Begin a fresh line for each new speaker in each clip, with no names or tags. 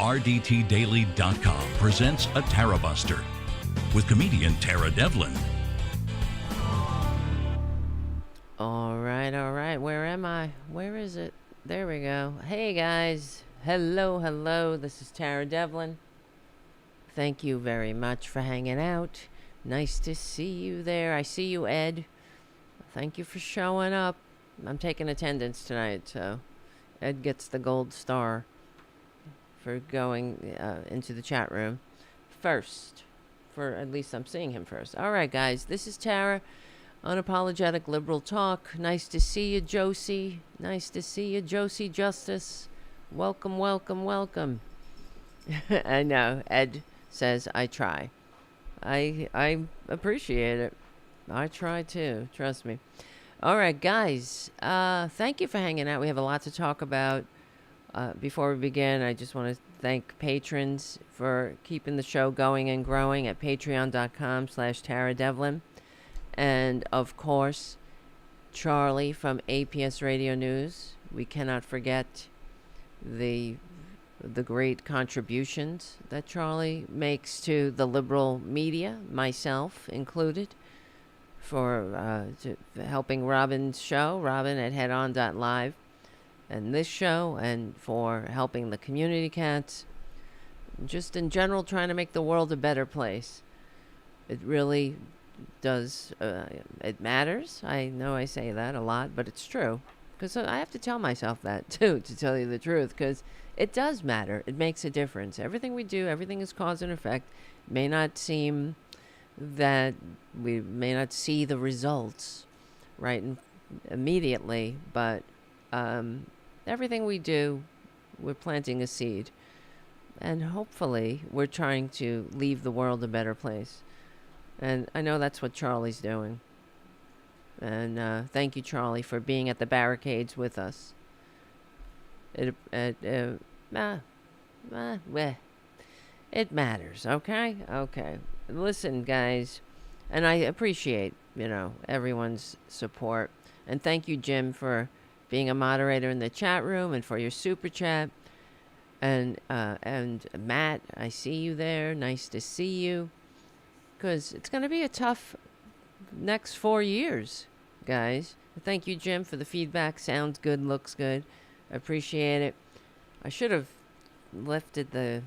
RDTDaily.com presents a Tarabuster with comedian Tara Devlin.
All right. Where am I? Where is it? There we go. Hey, guys. Hello. This is Tara Devlin. Thank you very much for hanging out. Nice to see you there. I see you, Ed. Thank you for showing up. I'm taking attendance tonight, so Ed gets the gold star for going into the chat room first. For at least I'm seeing him first. All right, guys. This is Tara. Unapologetic liberal talk. Nice to see you, Josie. Nice to see you, Josie Justice. Welcome. I know. Ed says I try. I appreciate it. I try too. Trust me. All right, guys. Thank you for hanging out. We have a lot to talk about. Before we begin, I just want to thank patrons for keeping the show going and growing at patreon.com/TaraDevlin. And, of course, Charlie from APS Radio News. We cannot forget the great contributions that Charlie makes to the liberal media, myself included, for helping Robyn's show, Robyn at headon.live, and this show, and for helping the community cats, just in general trying to make the world a better place. It really does. It matters. I know I say that a lot, but it's true. Because I have to tell myself that, too, to tell you the truth, because it does matter. It makes a difference. Everything we do, everything is cause and effect. It may not seem that we may not see the results right immediately, but everything we do, we're planting a seed. And hopefully we're trying to leave the world a better place. And I know that's what Charlie's doing. And thank you, Charlie, for being at the barricades with us. It matters, okay? Okay. Listen, guys, and I appreciate, everyone's support. And thank you, Jim, for being a moderator in the chat room and for your super chat. And Matt, I see you there. Nice to see you. Because it's going to be a tough next 4 years, guys. Thank you, Jim, for the feedback. Sounds good, looks good. Appreciate it. I should have lifted the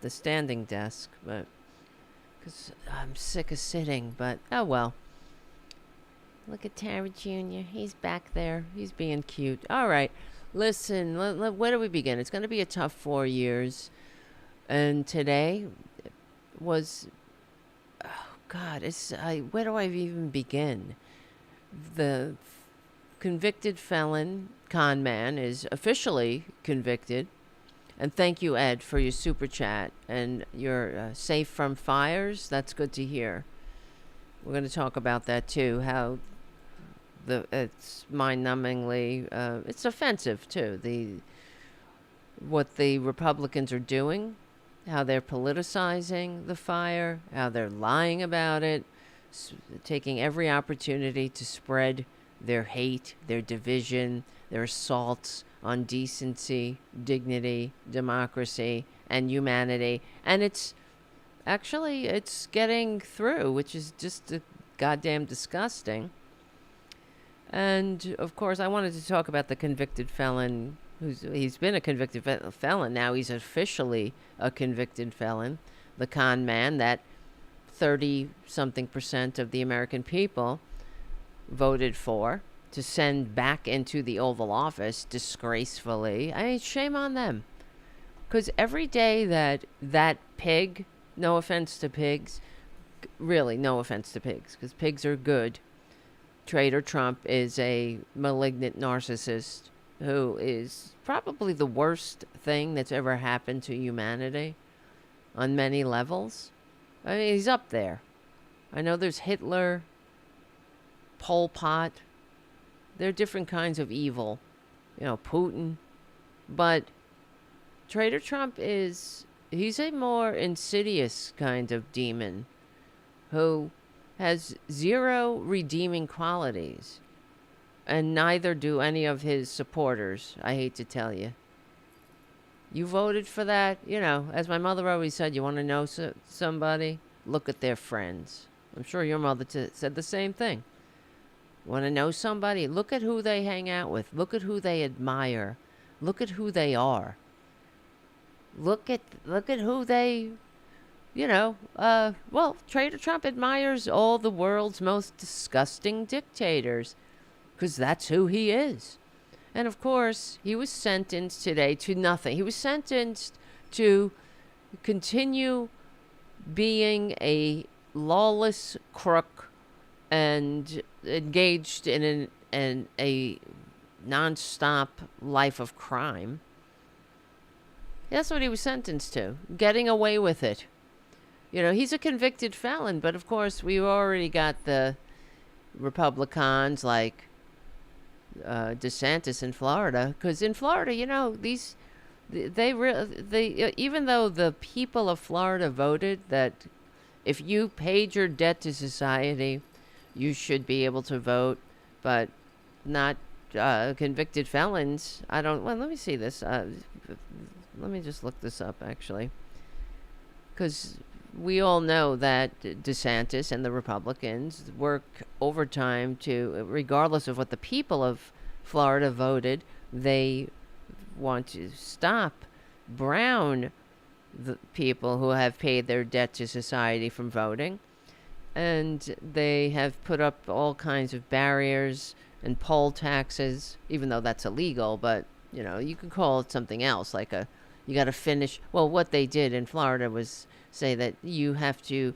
standing desk, but because I'm sick of sitting. But oh well. Look at Tara Jr. He's back there. He's being cute. All right. Listen, where do we begin? It's going to be a tough 4 years. And today was, oh God, where do I even begin? The convicted felon, con man, is officially convicted. And thank you, Ed, for your super chat. And you're safe from fires. That's good to hear. We're going to talk about that, too, how it's mind-numbingly, it's offensive, too, what the Republicans are doing, how they're politicizing the fire, how they're lying about it, taking every opportunity to spread their hate, their division, their assaults on decency, dignity, democracy, and humanity. And it's getting through, which is just goddamn disgusting. And, of course, I wanted to talk about the convicted felon. He's been a convicted felon. Now he's officially a convicted felon. The con man that 30-something% of the American people voted for to send back into the Oval Office disgracefully. I mean, shame on them. Because every day that pig, no offense to pigs, really no offense to pigs, because pigs are good. Traitor Trump is a malignant narcissist who is probably the worst thing that's ever happened to humanity on many levels. I mean, he's up there. I know there's Hitler, Pol Pot. There are different kinds of evil. Putin. But Traitor Trump he's a more insidious kind of demon who has zero redeeming qualities. And neither do any of his supporters, I hate to tell you. You voted for that. As my mother always said, you want to know somebody? Look at their friends. I'm sure your mother said the same thing. Want to know somebody? Look at who they hang out with. Look at who they admire. Look at who they are. Look at who they, Traitor Trump admires all the world's most disgusting dictators because that's who he is. And of course, he was sentenced today to nothing. He was sentenced to continue being a lawless crook and engaged in a nonstop life of crime. That's what he was sentenced to, getting away with it. He's a convicted felon, but of course we already got the Republicans like DeSantis in Florida, because in Florida, even though the people of Florida voted that if you paid your debt to society, you should be able to vote, but not convicted felons. Let me see this. Let me just look this up, actually, because we all know that DeSantis and the Republicans work overtime to, regardless of what the people of Florida voted, they want to stop brown the people who have paid their debt to society from voting. And they have put up all kinds of barriers and poll taxes, even though that's illegal, but, you could call it something else, like you got to finish. Well, what they did in Florida was say that you have to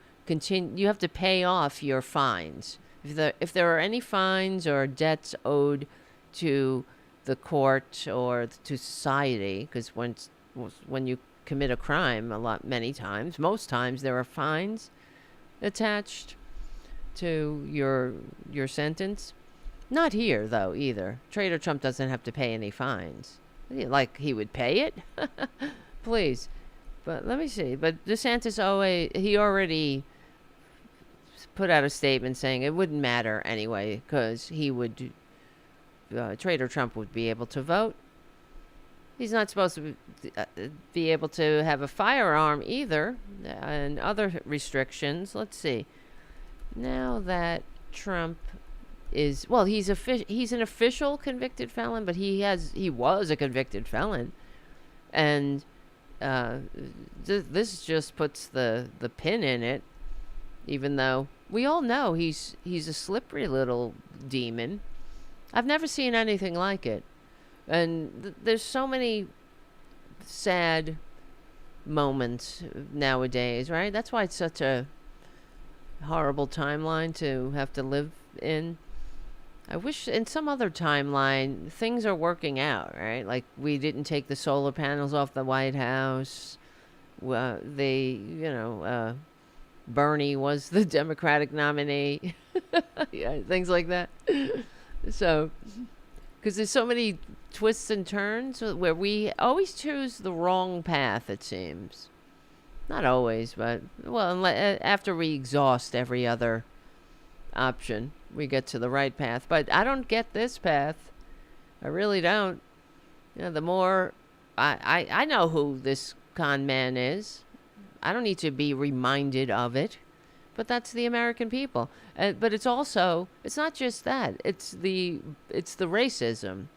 pay off your fines. If there are any fines or debts owed to the court or to society, because when you commit a crime, most times there are fines attached to your sentence. Not here, though, either. Traitor Trump doesn't have to pay any fines. Like he would pay it? Please. But let me see. But DeSantis he already put out a statement saying it wouldn't matter anyway, because Traitor Trump would be able to vote. He's not supposed to be able to have a firearm either, and other restrictions. Let's see. Now that Trump is, he's an official convicted felon, but he was a convicted felon, and this just puts the pin in it. Even though we all know he's a slippery little demon. I've never seen anything like it. And there's so many sad moments nowadays, right? That's why it's such a horrible timeline to have to live in. I wish in some other timeline things are working out, right? Like we didn't take the solar panels off the White House. Bernie was the Democratic nominee. Yeah, things like that. So, because there's so many twists and turns where we always choose the wrong path, it seems. Not always, but, after we exhaust every other option, we get to the right path. But I don't get this path. I really don't. The more I know who this con man is. I don't need to be reminded of it. But that's the American people. But it's not just that. It's the racism.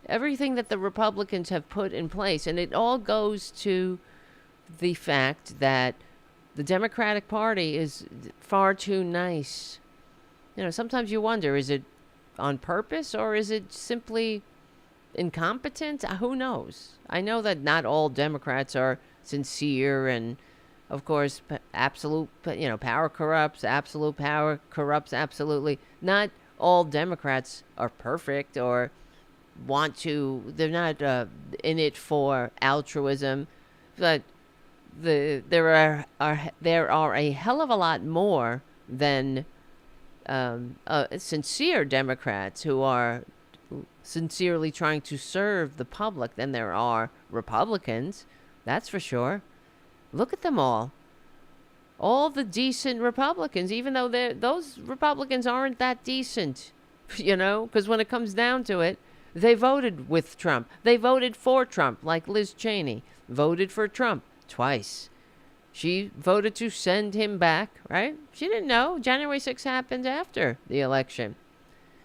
Everything that the Republicans have put in place. And it all goes to the fact that the Democratic Party is far too nice. Sometimes you wonder, is it on purpose or is it simply incompetent? Who knows? I know that not all Democrats are sincere, and of course, absolute, power corrupts, absolute power corrupts absolutely. Not all Democrats are perfect or they're not in it for altruism, but there are a hell of a lot more than sincere Democrats who are sincerely trying to serve the public than there are Republicans. That's for sure. Look at them all. All the decent Republicans, even though those Republicans aren't that decent, because when it comes down to it, They voted with Trump. They voted for Trump, like Liz Cheney voted for Trump twice. She voted to send him back, right? She didn't know. January 6th happened after the election.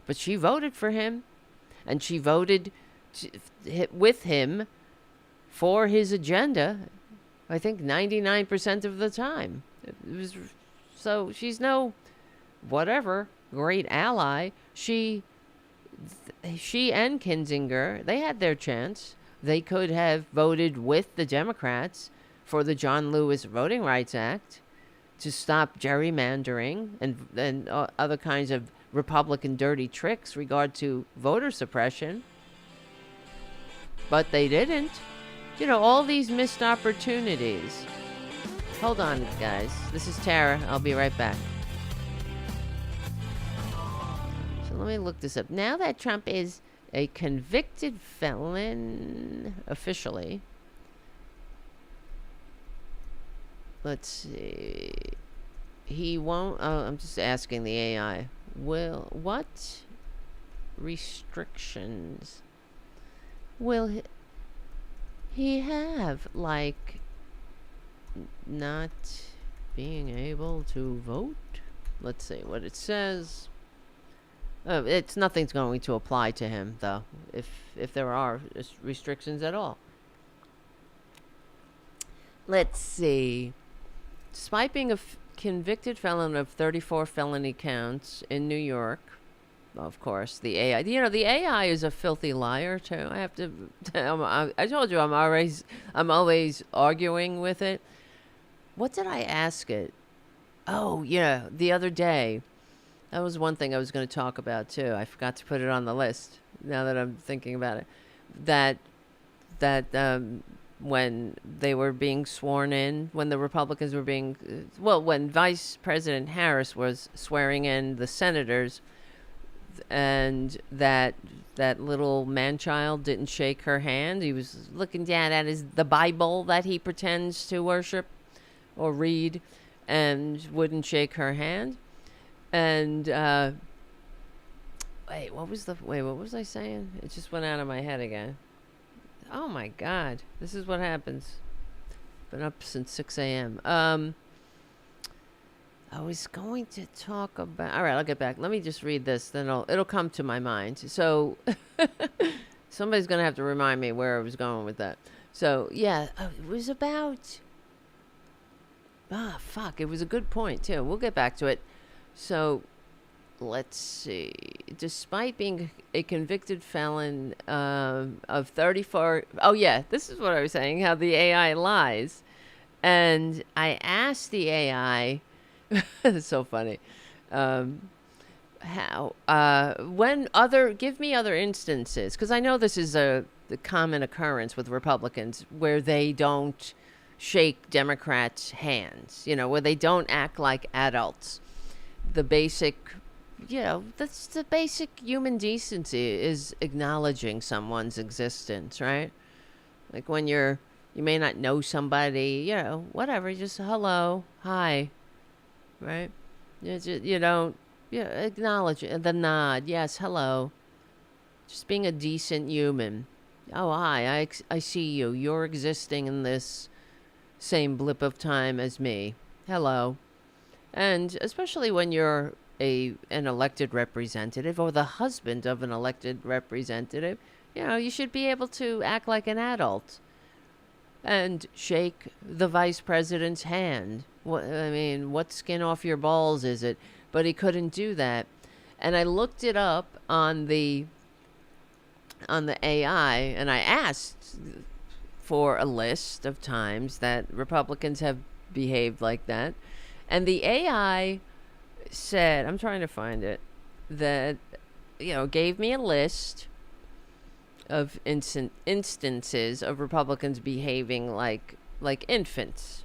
But she voted for him. And she voted with him for his agenda, I think 99% of the time. So she's no whatever great ally. She and Kinzinger, they had their chance. They could have voted with the Democrats for the John Lewis Voting Rights Act to stop gerrymandering and other kinds of Republican dirty tricks regard to voter suppression. But they didn't. All these missed opportunities. Hold on, guys. This is Tara. I'll be right back. So let me look this up. Now that Trump is a convicted felon officially, let's see. He won't. I'm just asking the AI. What restrictions will he have? Like not being able to vote? Let's see what it says. Nothing's going to apply to him, though, if there are restrictions at all. Let's see. Despite being a convicted felon of 34 felony counts in New York, of course, the AI. The AI is a filthy liar too. I have to. I told you I'm always arguing with it. What did I ask it? Oh yeah, the other day. That was one thing I was going to talk about too. I forgot to put it on the list. Now that I'm thinking about it, that when they were being sworn in, when the Republicans were when Vice President Harris was swearing in the senators, and that little man-child didn't shake her hand. He was looking down at the Bible that he pretends to worship or read, and wouldn't shake her hand. And what was I saying? It just went out of my head again. Oh my God, this is what happens. Been up since 6 a.m. I was going to talk about. All right, I'll get back. Let me just read this, then it'll come to my mind. So somebody's gonna have to remind me where I was going with that. So yeah, it was about. It was a good point too. We'll get back to it. So, let's see. Despite being a convicted felon of 34... Oh, yeah. This is what I was saying, how the AI lies. And I asked the AI... It's so funny. Give me other instances. Because I know this is the common occurrence with Republicans where they don't shake Democrats' hands. Where they don't act like adults. The basic, that's the basic human decency is acknowledging someone's existence, right? Like when you may not know somebody, whatever, just hello, hi, right? You don't, acknowledge it, the nod, yes, hello. Just being a decent human. Oh, hi, I see you. You're existing in this same blip of time as me. Hello. And especially when you're an elected representative or the husband of an elected representative, you should be able to act like an adult and shake the vice president's hand. What skin off your balls is it? But he couldn't do that. And I looked it up on the AI, and I asked for a list of times that Republicans have behaved like that. And the AI said, I'm trying to find it, that, gave me a list of instances of Republicans behaving like infants.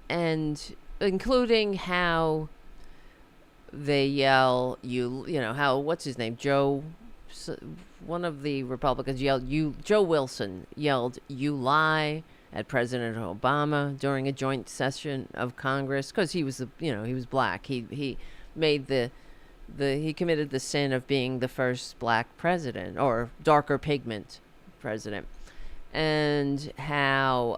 And including how they yell, how, what's his name? One of the Republicans Joe Wilson yelled, "You lie," at President Obama during a joint session of Congress, because he was he was black. He made the he committed the sin of being the first black president or darker pigment president, and how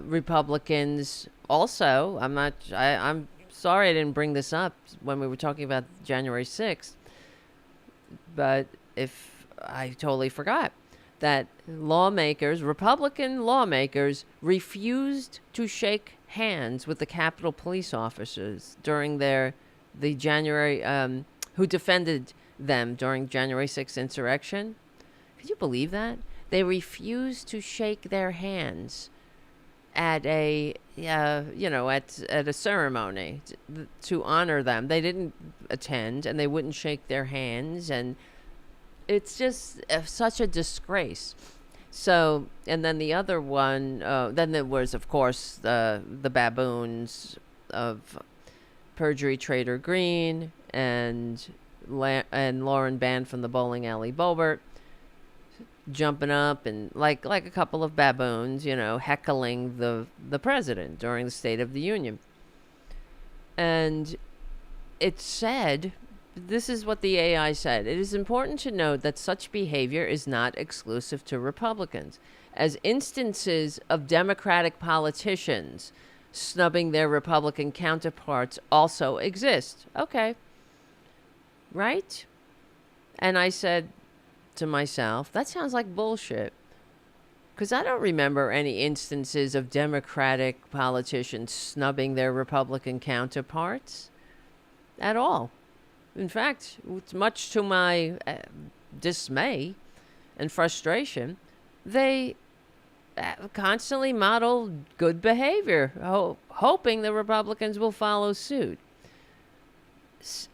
Republicans also. I'm sorry I didn't bring this up when we were talking about January 6th, but if I totally forgot that Republican lawmakers, refused to shake hands with the Capitol police officers during the January, who defended them during January 6th insurrection. Could you believe that? They refused to shake their hands at a at a ceremony to honor them. They didn't attend, and they wouldn't shake their hands, and it's just such a disgrace. So, and then the other one, then there was, of course, the baboons of Perjury Traitor Green and Lauren Band from the Bowling Alley Bobert, jumping up and like a couple of baboons, heckling the president during the State of the Union. And it said, this is what the AI said: it is important to note that such behavior is not exclusive to Republicans, as instances of Democratic politicians snubbing their Republican counterparts also exist. Okay. Right? And I said to myself, that sounds like bullshit. Because I don't remember any instances of Democratic politicians snubbing their Republican counterparts at all. In fact, much to my dismay and frustration, they constantly model good behavior, hoping the Republicans will follow suit.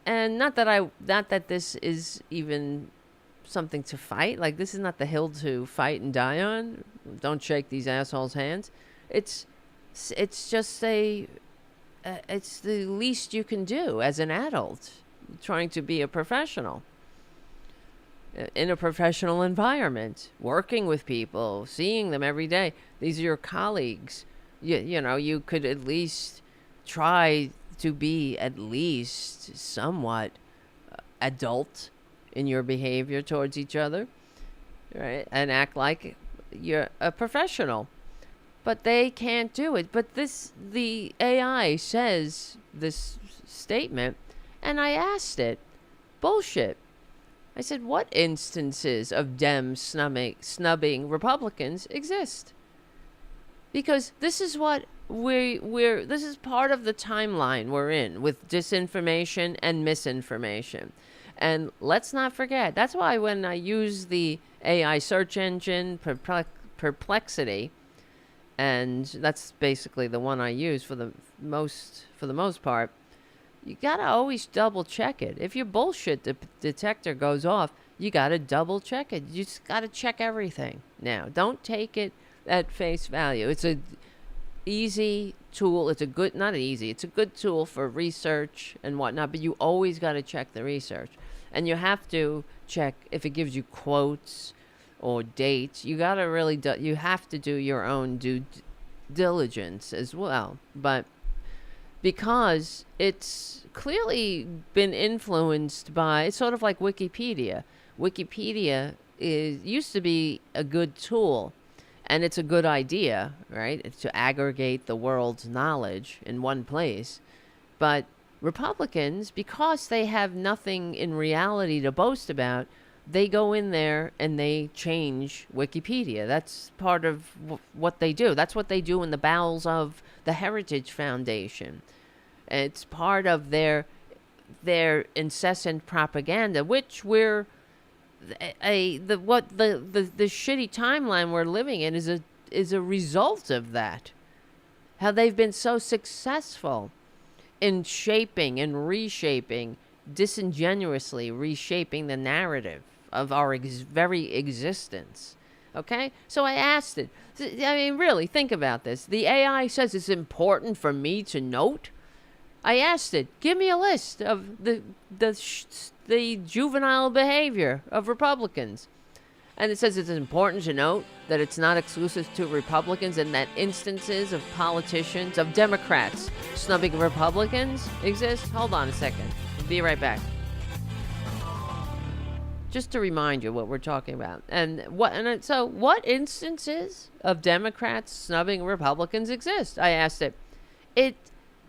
And not that this is even something to fight. Like, this is not the hill to fight and die on. Don't shake these assholes' hands. It's just it's the least you can do as an adult trying to be a professional in a professional environment, working with people, seeing them every day. These are your colleagues. You could at least try to be at least somewhat adult in your behavior towards each other, right? And act like you're a professional. But they can't do it. But the AI says this statement, and I asked it, bullshit. I said, what instances of Dems snubbing Republicans exist? Because this is what this is part of the timeline we're in with disinformation and misinformation. And let's not forget, that's why when I use the AI search engine, Perplexity, and that's basically the one I use for the most part, you gotta always double check it. If your bullshit detector goes off, you gotta double check it. You just gotta check everything now. Don't take it at face value. It's a easy tool. It's a good tool for research and whatnot, but you always gotta check the research. And you have to check if it gives you quotes or dates. You gotta really you have to do your own due diligence as well. But because it's clearly been influenced by, it's sort of like Wikipedia. Wikipedia used to be a good tool, and it's a good idea, right? It's to aggregate the world's knowledge in one place. But Republicans, because they have nothing in reality to boast about, they go in there and they change Wikipedia. That's part of what they do. That's what they do in the bowels of the Heritage Foundation. It's part of their incessant propaganda, which the shitty timeline we're living in is a result of that. How they've been so successful in shaping and reshaping, disingenuously reshaping the narrative of our very existence. Okay? So I asked it. I mean, really, think about this. The AI says it's important for me to note. I asked it, give me a list of the juvenile behavior of Republicans. And it says it's important to note that it's not exclusive to Republicans and that instances of politicians, of Democrats, snubbing Republicans exist. Hold on a second. Be right back. just to remind you what we're talking about. So what instances of Democrats snubbing Republicans exist? I asked it.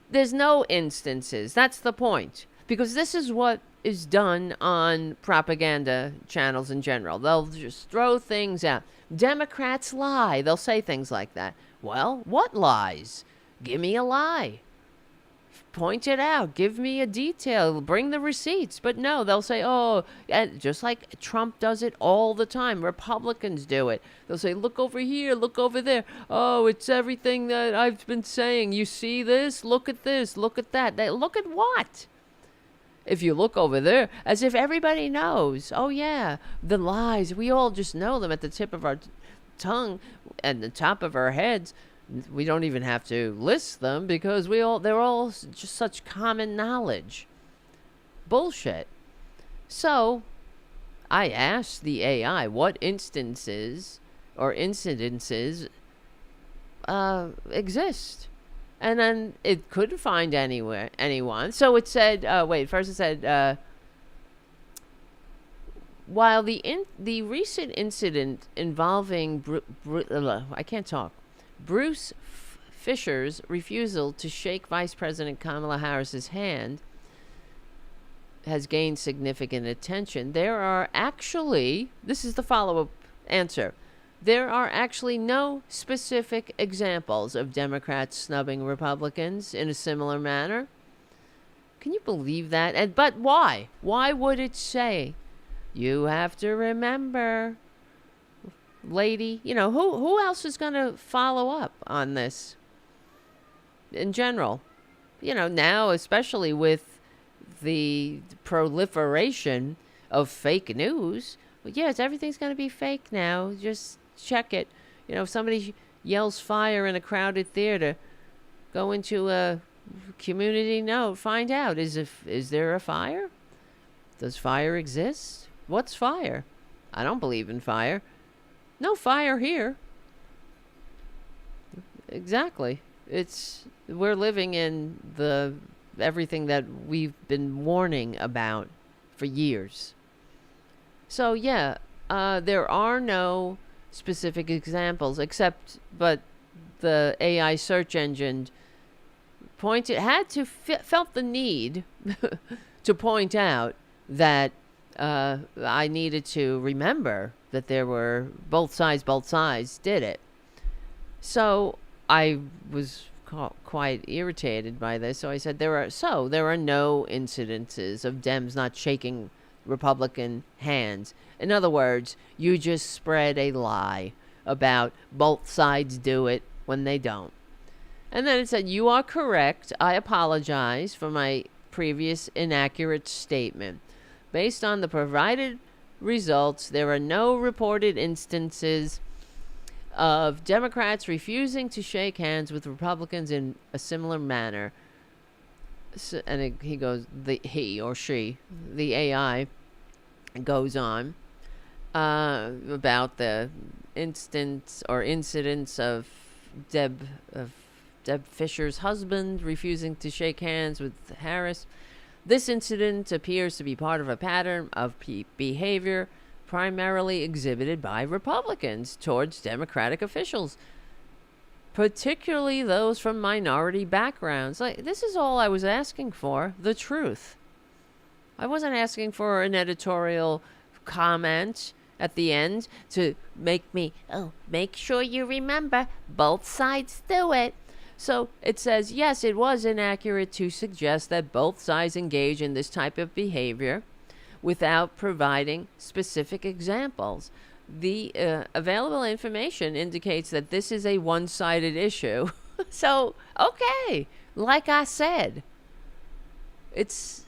There's no instances. That's the point. Because this is what is done on propaganda channels in general. They'll just throw things out. Democrats lie. They'll say things like that. Well, what lies? Give me a lie. Point it out. Give me a detail. Bring the receipts. But no, they'll say, oh, and just like Trump does it all the time. Republicans do it. They'll say, look over here, look over there. Oh, it's everything that I've been saying. You see this? Look at this. Look at that. Look at what? If you look over there, as if everybody knows. Oh, yeah, the lies. We all just know them at the tip of our tongue and the top of our heads. We don't even have to list them because they're all just such common knowledge. Bullshit. So I asked the AI what instances or incidences exist. And then it couldn't find anyone. So it said, first it said, while the recent incident involving I can't talk. Bruce Fisher's refusal to shake Vice President Kamala Harris's hand has gained significant attention. There are actually, this is the follow-up answer, there are actually no specific examples of Democrats snubbing Republicans in a similar manner. Can you believe that? But why? Why would it say, you have to remember, lady, who else is going to follow up on this in general? Now, especially with the proliferation of fake news, yes, everything's going to be fake now. Just check it. If somebody yells fire in a crowded theater, go into a community note, find out, is there a fire? Does fire exist? What's fire? I don't believe in fire. No fire here. Exactly. We're living in everything that we've been warning about for years. So yeah, there are no specific examples but the AI search engine felt the need to point out that I needed to remember that there were both sides did it. So I was quite irritated by this. So I said there are no incidences of Dems not shaking Republican hands. In other words, you just spread a lie about both sides do it when they don't. And then it said, you are correct. I apologize for my previous inaccurate statement. Based on the provided results, there are no reported instances of Democrats refusing to shake hands with Republicans in a similar manner. So, and he goes, he or she, the AI, goes on about the incidents of Deb Fisher's husband refusing to shake hands with Harris. This incident appears to be part of a pattern of behavior primarily exhibited by Republicans towards Democratic officials, particularly those from minority backgrounds. This is all I was asking for, the truth. I wasn't asking for an editorial comment at the end to make sure you remember both sides do it. So it says, yes, it was inaccurate to suggest that both sides engage in this type of behavior without providing specific examples. The available information indicates that this is a one-sided issue. So, okay, like I said, it's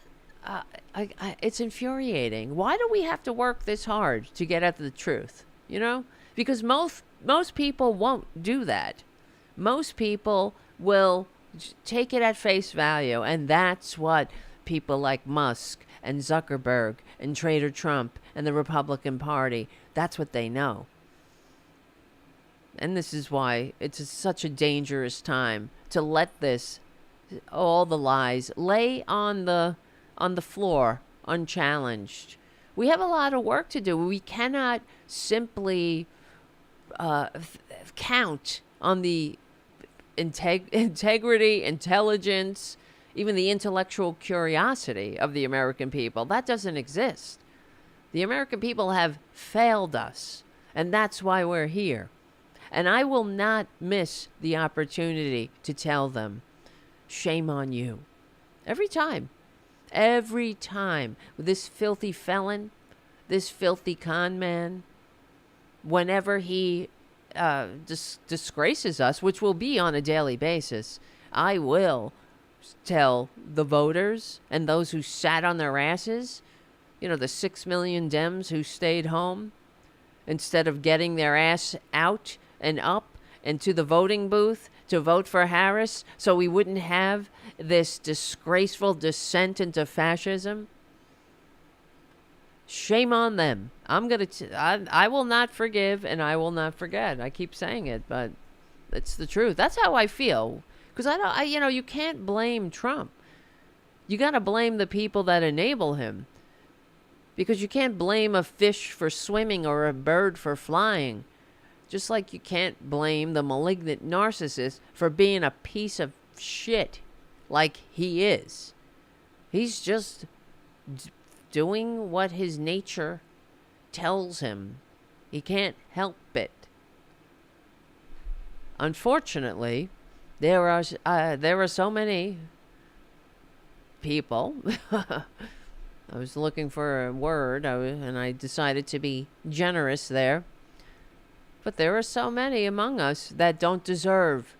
infuriating. Why do we have to work this hard to get at the truth? Because most people won't do that. Most people will take it at face value, and that's what people like Musk and Zuckerberg and Traitor Trump and the Republican Party, that's what they know. And this is why it's such a dangerous time to let all the lies lay on the floor unchallenged, We have a lot of work to do. We cannot simply count on the integrity, intelligence, even the intellectual curiosity of the American people. That doesn't exist. The American people have failed us, and that's why we're here. And I will not miss the opportunity to tell them, shame on you. Every time. Every time. This filthy felon, this filthy con man, whenever he disgraces us, which will be on a daily basis, I will tell the voters and those who sat on their asses, you know, the 6 million Dems who stayed home instead of getting their ass out and up and to the voting booth to vote for Harris so we wouldn't have this disgraceful descent into fascism. Shame on them. I will not forgive and I will not forget. I keep saying it, but it's the truth. That's how I feel. Because you can't blame Trump. You got to blame the people that enable him. Because you can't blame a fish for swimming or a bird for flying. Just like you can't blame the malignant narcissist for being a piece of shit like he is. He's just doing what his nature tells him. He can't help it. Unfortunately, there are so many people. I was looking for a word, and I decided to be generous there. But there are so many among us that don't deserve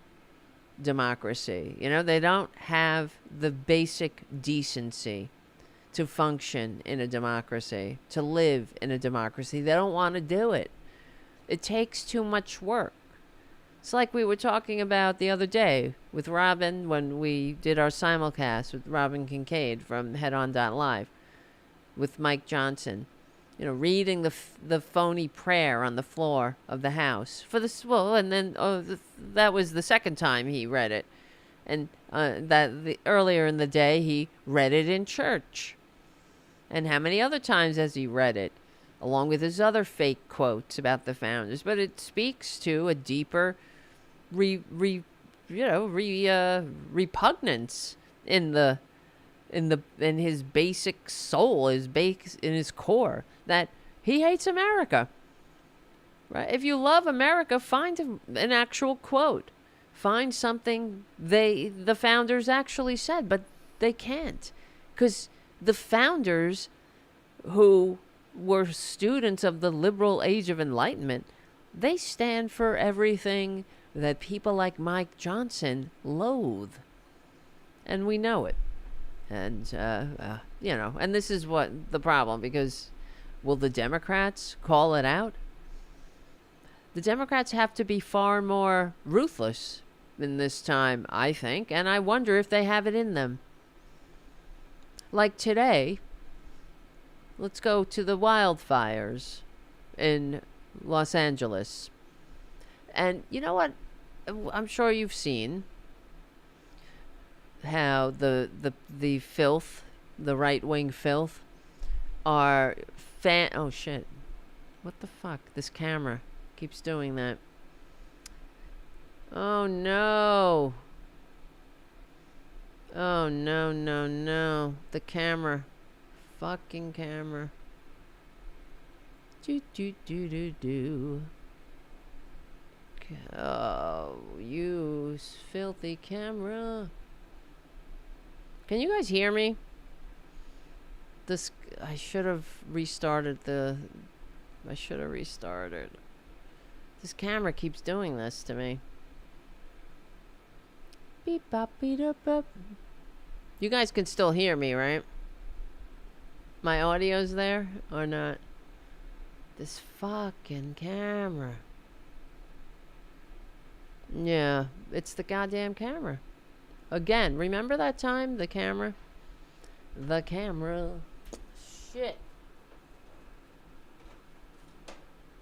democracy. You know, they don't have the basic decency to function in a democracy, to live in a democracy. They don't want to do it. It takes too much work. It's like we were talking about the other day with Robyn when we did our simulcast with Robyn Kincaid from headon.live with Mike Johnson. You know, reading the phony prayer on the floor of the House for this. Well, and then that was the second time he read it, and earlier in the day he read it in church. And how many other times has he read it, along with his other fake quotes about the founders? But it speaks to a deeper, repugnance in his basic soul, in his core, that he hates America. Right? If you love America, find an actual quote. Find something the founders actually said, but they can't. Because the founders, who were students of the liberal age of enlightenment, they stand for everything that people like Mike Johnson loathe. And we know it. And, and this is what the problem, because will the Democrats call it out? The Democrats have to be far more ruthless in this time, I think, and I wonder if they have it in them. Like today, let's go to the wildfires in Los Angeles. And you know what? I'm sure you've seen how the filth, the right-wing filth, are oh shit. What the fuck? This camera keeps doing that. Oh no. Oh no. The camera. Fucking camera. Do. Oh, you filthy camera. Can you guys hear me? I should have restarted. This camera keeps doing this to me. Beep bop beep up up. You guys can still hear me, right? My audio's there or not? This fucking camera. Yeah, it's the goddamn camera. Again, remember that time? The camera? The camera. Shit.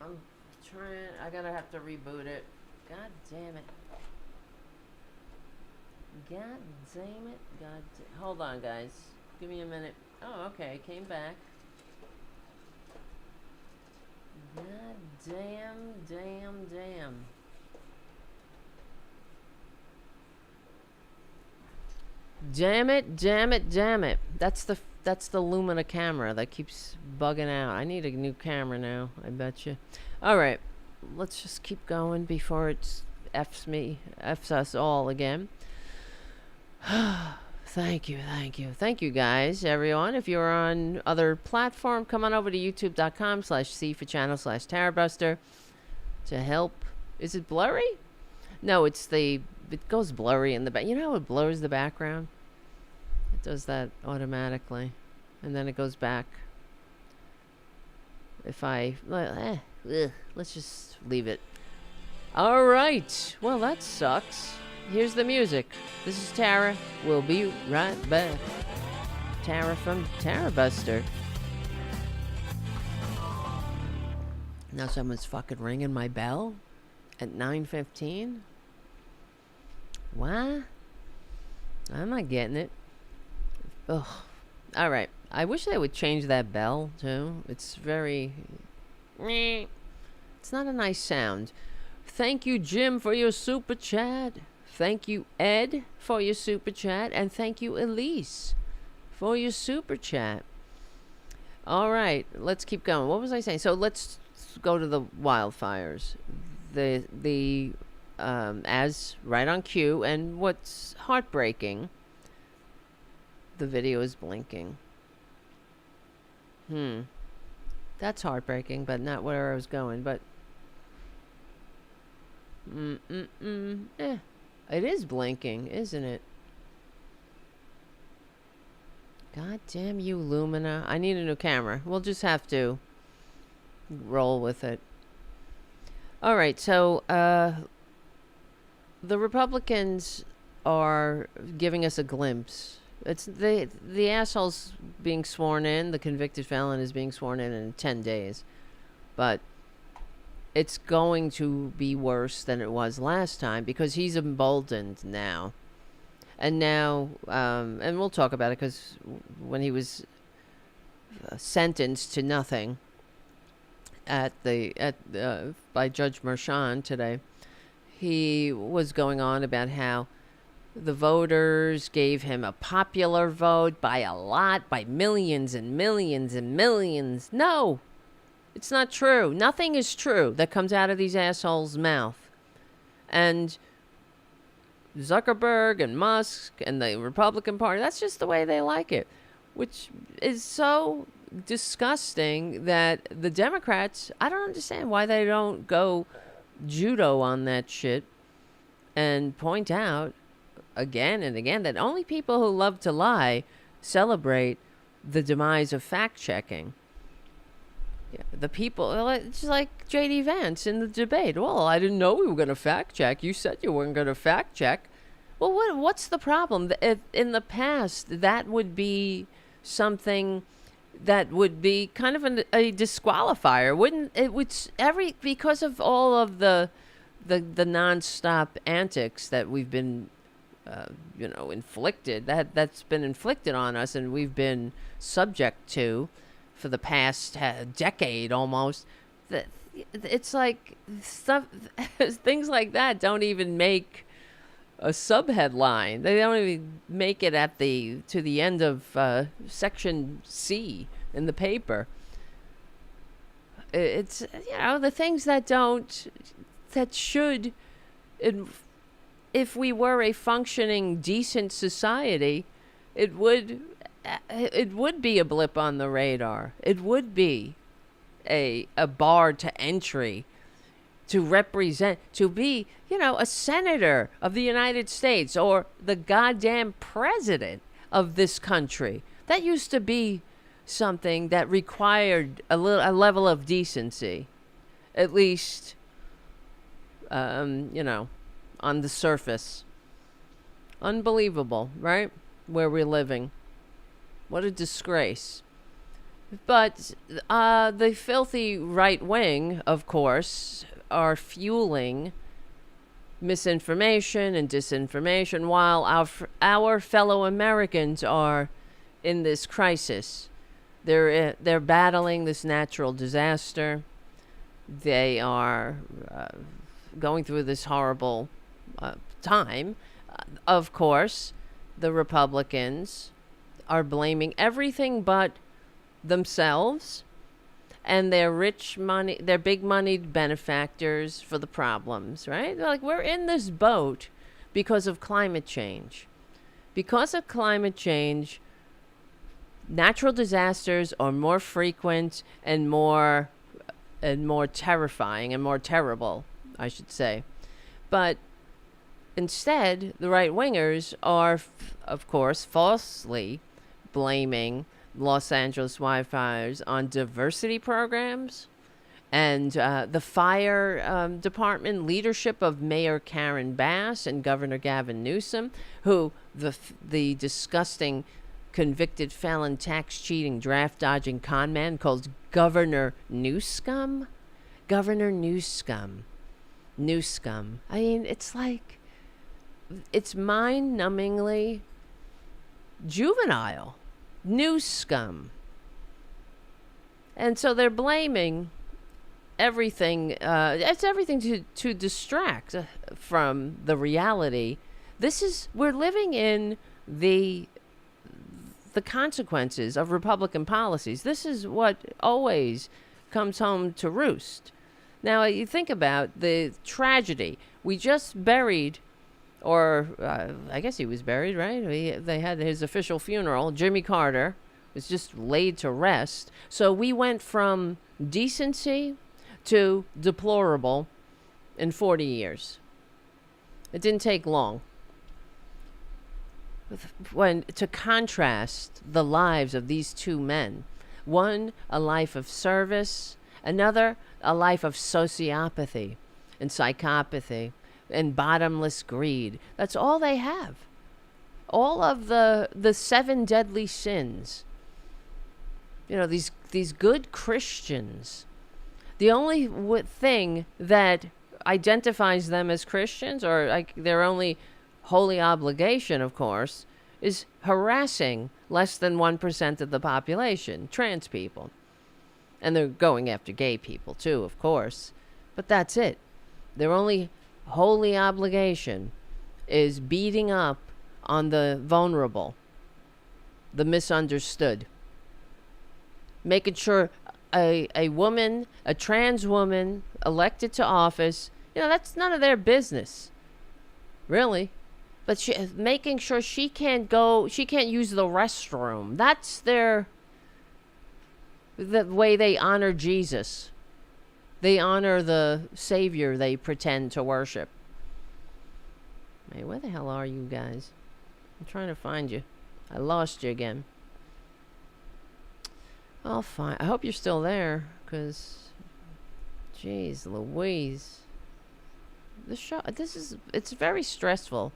I'm trying. I gotta have to reboot it. God damn it. Hold on, guys. Give me a minute. Oh, okay. Came back. God damn. Damn it. That's the Lumina camera that keeps bugging out. I need a new camera now, I bet you. All right. Let's just keep going before it F's us all again. Thank you guys, everyone. If you're on other platform, come on over to youtube.com/C for channel/Tarabuster to help. Is it blurry? No, it goes blurry in the back. You know how it blurs the background? It does that automatically. And then it goes back. If let's just leave it. All right. Well, that sucks. Here's the music. This is Tara. We'll be right back. Tara from Tarabuster. Now someone's fucking ringing my bell at 9:15. What? I'm not getting it. Ugh. All right. I wish they would change that bell too. It's very... It's not a nice sound. Thank you, Jim, for your super chat. Thank you, Ed, for your super chat. And thank you, Elise, for your super chat. All right, let's keep going. What was I saying? So let's go to the wildfires. As right on cue. And what's heartbreaking, the video is blinking. That's heartbreaking, but not where I was going. But it is blinking, isn't it? God damn you, Lumina. I need a new camera. We'll just have to roll with it. All right, so the Republicans are giving us a glimpse. It's the asshole's being sworn in. The convicted felon is being sworn in 10 days. But it's going to be worse than it was last time because he's emboldened now. And now, and we'll talk about it because when he was sentenced to nothing by Judge Merchan today, he was going on about how the voters gave him a popular vote by a lot, by millions and millions and millions. No, it's not true. Nothing is true that comes out of these assholes' mouth. And Zuckerberg and Musk and the Republican Party, that's just the way they like it, which is so disgusting that the Democrats, I don't understand why they don't go judo on that shit and point out again and again that only people who love to lie celebrate the demise of fact-checking. Yeah, the people, it's like J.D. Vance in the debate. Well, I didn't know we were going to fact-check. You said you weren't going to fact-check. Well, what's the problem? If in the past, that would be something that would be kind of a disqualifier, wouldn't it? Because of all of the nonstop antics that we've been inflicted, that's been inflicted on us and we've been subject to for the past decade almost. It's like stuff, things like that don't even make a subheadline. They don't even make it to the end of section C in the paper. It's the things that should. If we were a functioning, decent society, it would be a blip on the radar. It would be a bar to entry to represent, to be, a senator of the United States or the goddamn president of this country. That used to be something that required a level of decency, at least, on the surface. Unbelievable, right? Where we're living. What a disgrace. But the filthy right wing, of course, are fueling misinformation and disinformation while our fellow Americans are in this crisis. They're battling this natural disaster. they are going through this horrible time. Of course, the Republicans are blaming everything but themselves and their their big moneyed benefactors for the problems, right? Like, we're in this boat because of climate change. Because of climate change, natural disasters are more frequent and more terrifying and more terrible, I should say. But instead, the right wingers are, of course, falsely blaming Los Angeles wildfires on diversity programs and the fire department leadership of Mayor Karen Bass and Governor Gavin Newsom, who the disgusting convicted felon, tax cheating, draft dodging con man called Governor Newsom. Governor Newsom. Newsom. I mean, it's like, it's mind-numbingly juvenile. Newsom. And so they're blaming everything. It's everything to distract from the reality. We're living in the consequences of Republican policies. This is what always comes home to roost. Now, you think about the tragedy. We just buried, or I guess he was buried, right? They had his official funeral. Jimmy Carter was just laid to rest. So we went from decency to deplorable in 40 years. It didn't take long. To contrast the lives of these two men, one a life of service, another a life of sociopathy and psychopathy and bottomless greed. That's all they have. All of the 7 deadly sins. You know, these good Christians. The only thing that identifies them as Christians, or like their only holy obligation, of course, is harassing less than 1% of the population, trans people. And they're going after gay people too, of course. But that's it. Their only holy obligation is beating up on the vulnerable, the misunderstood. Making sure a woman, a trans woman elected to office, that's none of their business, really. But making sure she can't use the restroom. That's the way they honor Jesus. They honor the Savior they pretend to worship. Hey, where the hell are you guys? I'm trying to find you. I lost you again. I'll find. I hope you're still there, because, jeez Louise. It's very stressful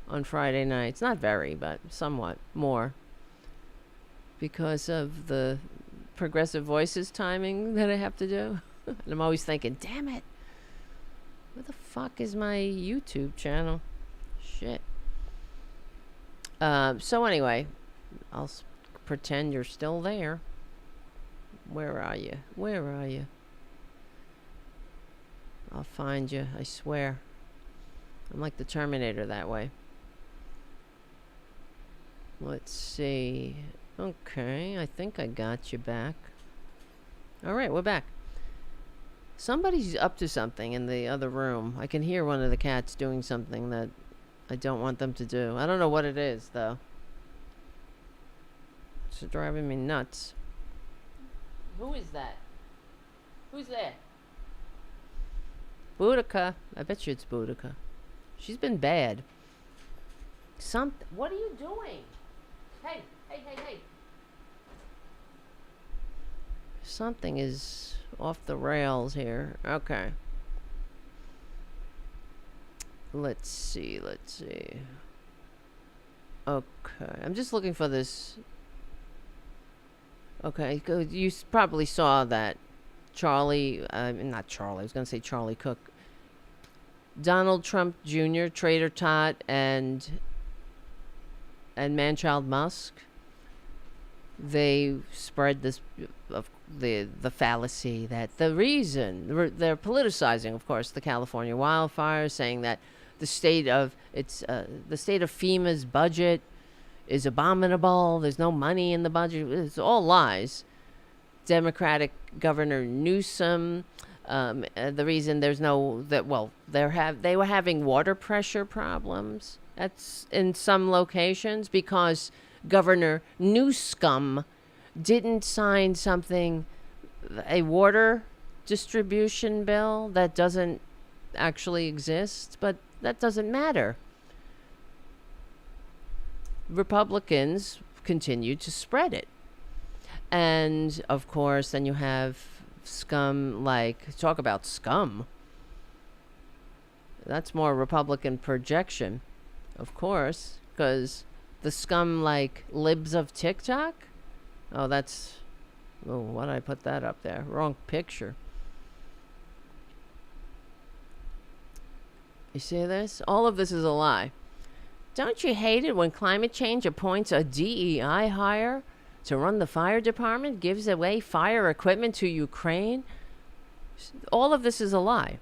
on Friday nights. Not very, but somewhat more. Because of the Progressive Voices timing that I have to do. And I'm always thinking, damn it. Where the fuck is my YouTube channel? Shit. So anyway, I'll pretend you're still there. Where are you? Where are you? I'll find you, I swear. I'm like the Terminator that way. Let's see. Okay, I think I got you back. Alright, we're back. Somebody's up to something in the other room. I can hear one of the cats doing something that I don't want them to do. I don't know what it is, though. It's driving me nuts. Who is that? Who's there? Boudica. I bet you it's Boudica. She's been bad. What are you doing? Hey. Something is off the rails here. Okay. Let's see. Okay. I'm just looking for this. Okay. You probably saw that not Charlie. I was going to say Charlie Cook. Donald Trump Jr., Traitor Tot, and Manchild Musk. They spread this the fallacy that the reason they're politicizing, of course, the California wildfires, saying that the state of FEMA's budget is abominable. There's no money in the budget. It's all lies. Democratic Governor Newsom, the reason there's no that well they were having water pressure problems. That's in some locations because Governor Newsom didn't sign a water distribution bill that doesn't actually exist, but that doesn't matter. Republicans continue to spread it. And of course, then you have scum talk about scum. That's more Republican projection, of course, because the scum libs of TikTok. Oh, why did I put that up there? Wrong picture. You see this? All of this is a lie. Don't you hate it when climate change appoints a DEI hire to run the fire department, gives away fire equipment to Ukraine? All of this is a lie.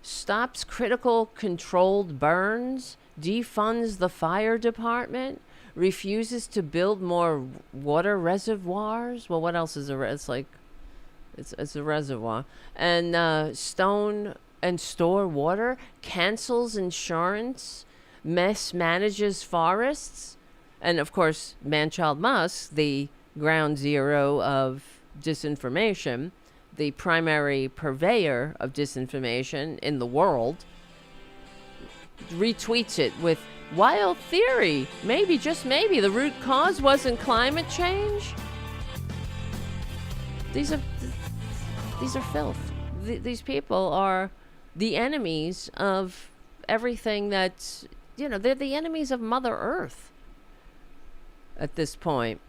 Stops critical controlled burns, defunds the fire department, refuses to build more water reservoirs. Well, what else is it's a reservoir. And stone and store water, cancels insurance, manages forests. And of course, Manchild Musk, the ground zero of disinformation, the primary purveyor of disinformation in the world, retweets it with wild theory. Maybe, just maybe, the root cause wasn't climate change. These are filth. These people are the enemies of everything that's, they're the enemies of Mother Earth at this point.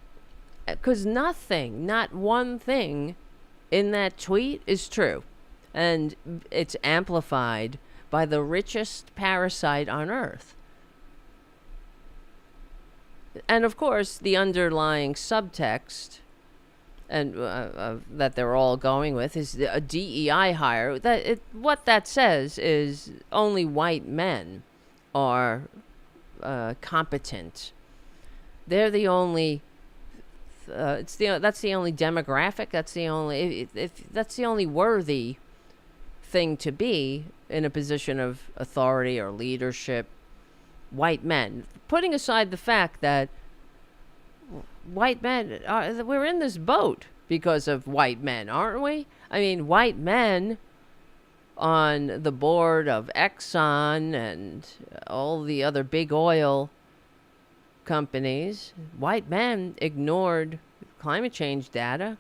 Because not one thing in that tweet is true. And it's amplified by the richest parasite on Earth. And of course, the underlying subtext and that they're all going with is a DEI hire. What that says is only white men are competent. They're the only. That's the only demographic. That's the only. That's the only worthy thing to be in a position of authority or leadership. White men. Putting aside the fact that white men we're in this boat because of white men, aren't we? I mean, white men on the board of Exxon and all the other big oil companies, white men ignored climate change data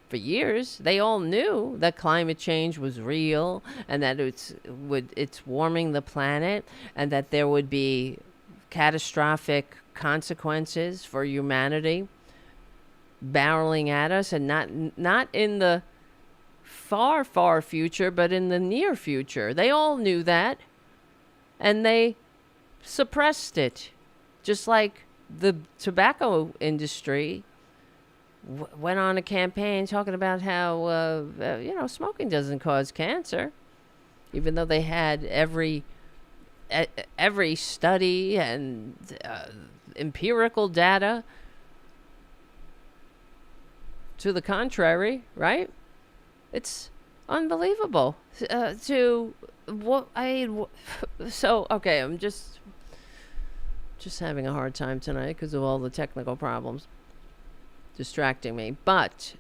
for years. They all knew that climate change was real and that it's warming the planet and that there would be catastrophic consequences for humanity barreling at us, and not in the far future, but in the near future. They all knew that, and they suppressed it, just like the tobacco industry went on a campaign talking about how smoking doesn't cause cancer, even though they had every study and empirical data to the contrary, right? It's unbelievable. So okay, I'm just having a hard time tonight because of all the technical problems distracting me. But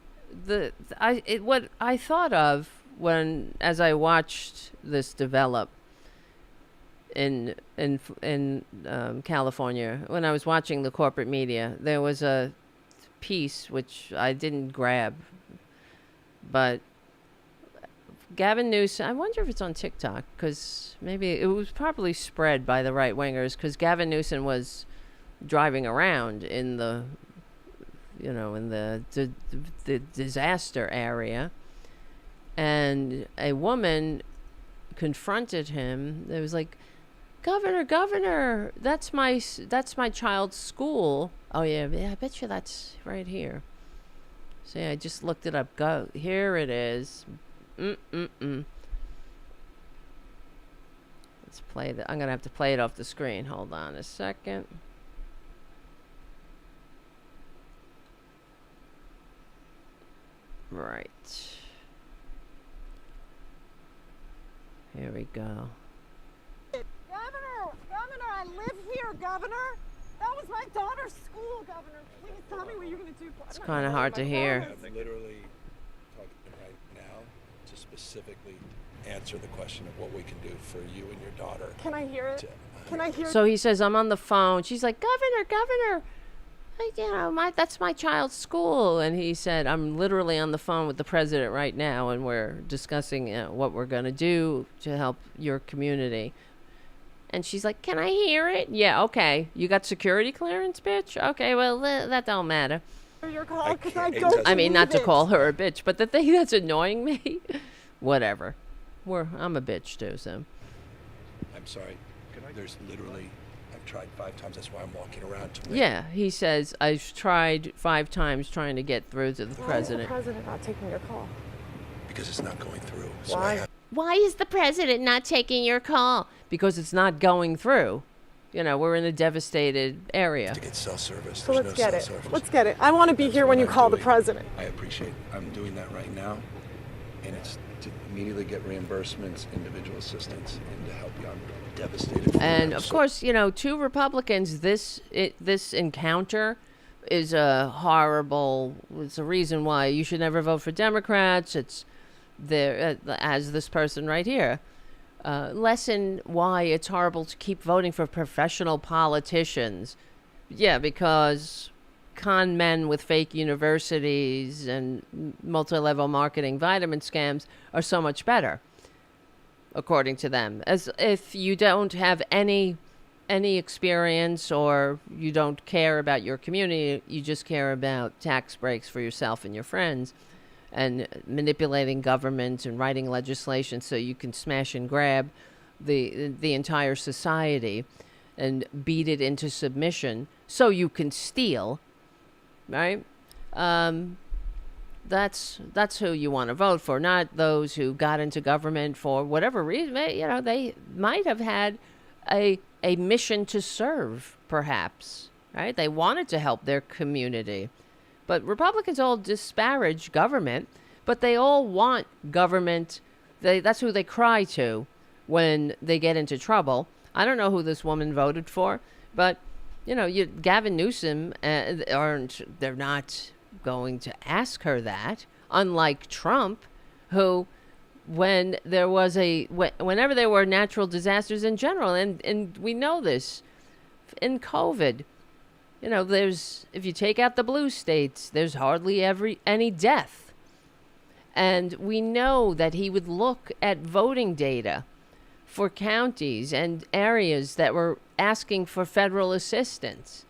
what I thought of as I watched this develop in California, when I was watching the corporate media, there was a piece which I didn't grab, but Gavin Newsom, I wonder if it's on TikTok, because maybe it was probably spread by the right wingers, because Gavin Newsom was driving around in the disaster area, and a woman confronted him. It was like, Governor, that's my child's school. Oh yeah, I bet you that's right here. See, I just looked it up. Go. Here it is. Let's play the. I'm going to have to play it off the screen. Hold on a second. Right. Here we go.
Governor, I live here, Governor. That was my daughter's school, Governor. Please tell me what you're going to do.
It's kind of hard to hear.
I'm literally talking right now to specifically answer the question of what we can do for you and your daughter.
Can I hear it? Can I hear it?
So he says, I'm on the phone. She's like, Governor, that's my child's school. And he said, I'm literally on the phone with the president right now, and we're discussing what we're going to do to help your community. And she's like, can I hear it? Yeah, okay. You got security clearance, bitch? Okay, well, that don't matter.
Your call, because I don't
I mean, not to
believe it.
call her a bitch, but the thing that's annoying me, whatever. I'm a bitch too, so.
I'm sorry. There's literally, I've tried 5 times. That's why I'm walking around to
Yeah, he says, I've tried 5 times trying to get through to the president.
Why is the president not taking your call?
because it's not going through. So
Why?
Why is the president not taking your call? Because it's not going through. You know, we're in a devastated area.
to get cell service.
So
There's
let's
no
get
cell
it.
service.
Let's get it. I want to be
That's
here when
what
you
I'm
call the
doing.
president.
I appreciate it. I'm doing that right now, and it's to immediately get reimbursements, individual assistance, and to help you. I'm devastated.
And of course, you know, 2 Republicans, this encounter is a horrible, it's a reason why you should never vote for Democrats. It's there, as this person right here, lesson why it's horrible to keep voting for professional politicians. Yeah, because con men with fake universities and multi-level marketing vitamin scams are so much better, according to them. As if you don't have any experience or you don't care about your community, you just care about tax breaks for yourself and your friends and manipulating government and writing legislation so you can smash and grab the entire society and beat it into submission so you can steal, right? That's who you want to vote for, not those who got into government for whatever reason. You know, they might have had a mission to serve, perhaps, right? They wanted to help their community. But Republicans all disparage government, but they all want government. That's who they cry to when they get into trouble. I don't know who this woman voted for, but, you know, Gavin Newsom, they're not going to ask her that, unlike Trump, who, whenever there were natural disasters in general, and we know this in COVID, you know, if you take out the blue states, there's hardly any death. And we know that he would look at voting data for counties and areas that were asking for federal assistance.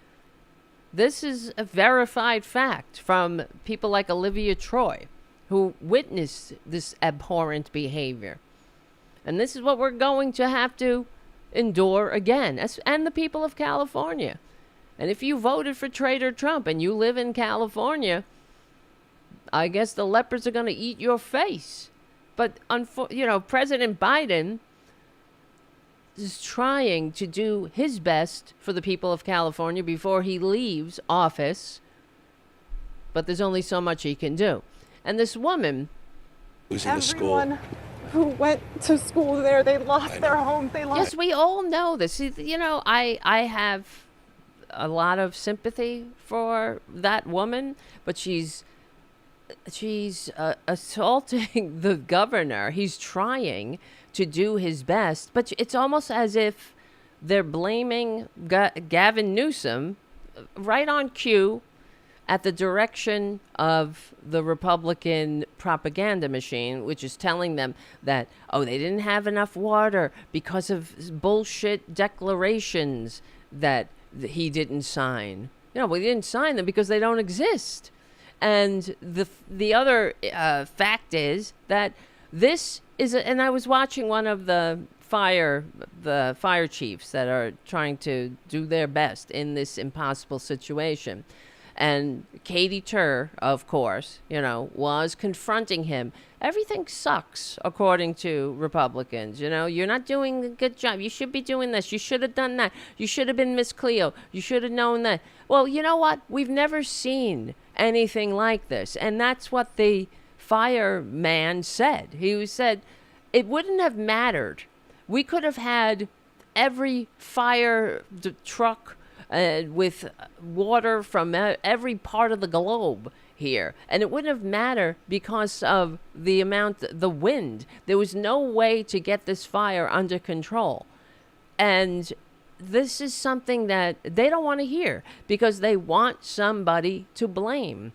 This is a verified fact from people like Olivia Troy, who witnessed this abhorrent behavior. And this is what we're going to have to endure again, and the people of California. And if you voted for Traitor Trump and you live in California, I guess the leopards are going to eat your face. But, you know, President Biden is trying to do his best for the people of California before he leaves office. But there's only so much he can do. And this woman,
losing the school.
Everyone who went to school there, they lost their homes. They lost.
yes, we all know this. You know, I have a lot of sympathy for that woman, but she's assaulting the governor. He's trying to do his best, but it's almost as if they're blaming Gavin Newsom right on cue at the direction of the Republican propaganda machine, which is telling them that, oh, they didn't have enough water because of bullshit declarations that he didn't sign. You know, we didn't sign them because they don't exist. And the other fact is that this is, and I was watching one of the fire chiefs that are trying to do their best in this impossible situation. And Katie Tur, of course, was confronting him. Everything sucks, according to Republicans. You're not doing a good job. You should be doing this. You should have done that. You should have been Miss Cleo. You should have known that. Well, you know what? We've never seen anything like this. And that's what the fireman said. He said it wouldn't have mattered. We could have had every fire truck with water from every part of the globe here, and it wouldn't have mattered because of the wind. There was no way to get this fire under control. And this is something that they don't want to hear because they want somebody to blame.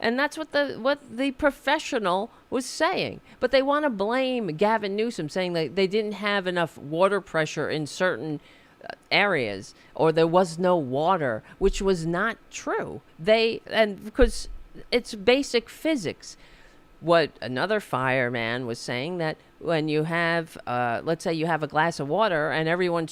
And that's what the professional was saying. But they want to blame Gavin Newsom, saying that they didn't have enough water pressure in certain areas, or there was no water, which was not true. Because it's basic physics. What another fireman was saying, that when you have, let's say you have a glass of water and everyone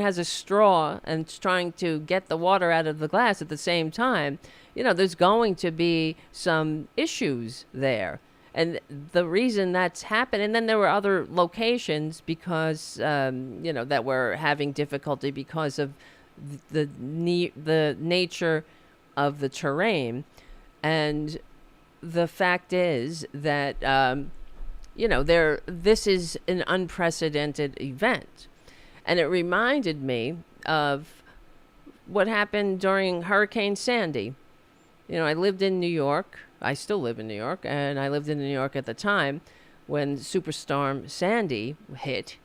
has a straw and is trying to get the water out of the glass at the same time, there's going to be some issues there. And the reason that's happened, and then there were other locations because, that were having difficulty because of the nature of the terrain. And the fact is that, this is an unprecedented event. And it reminded me of what happened during Hurricane Sandy. I lived in New York. I still live in New York, and I lived in New York at the time when Superstorm Sandy hit,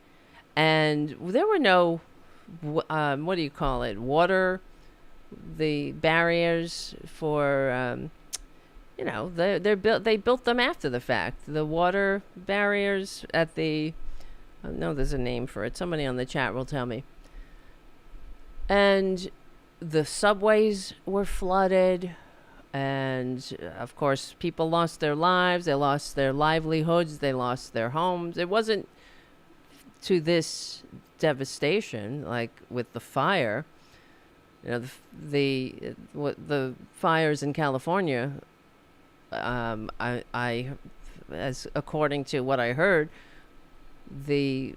and there were no, what do you call it, water, the barriers for, they built them after the fact. The water barriers at the, no, there's a name for it. Somebody on the chat will tell me. And the subways were flooded. And, of course, people lost their lives. They lost their livelihoods. They lost their homes. It wasn't to this devastation, like with the fire. The fires in California, I as according to what I heard, the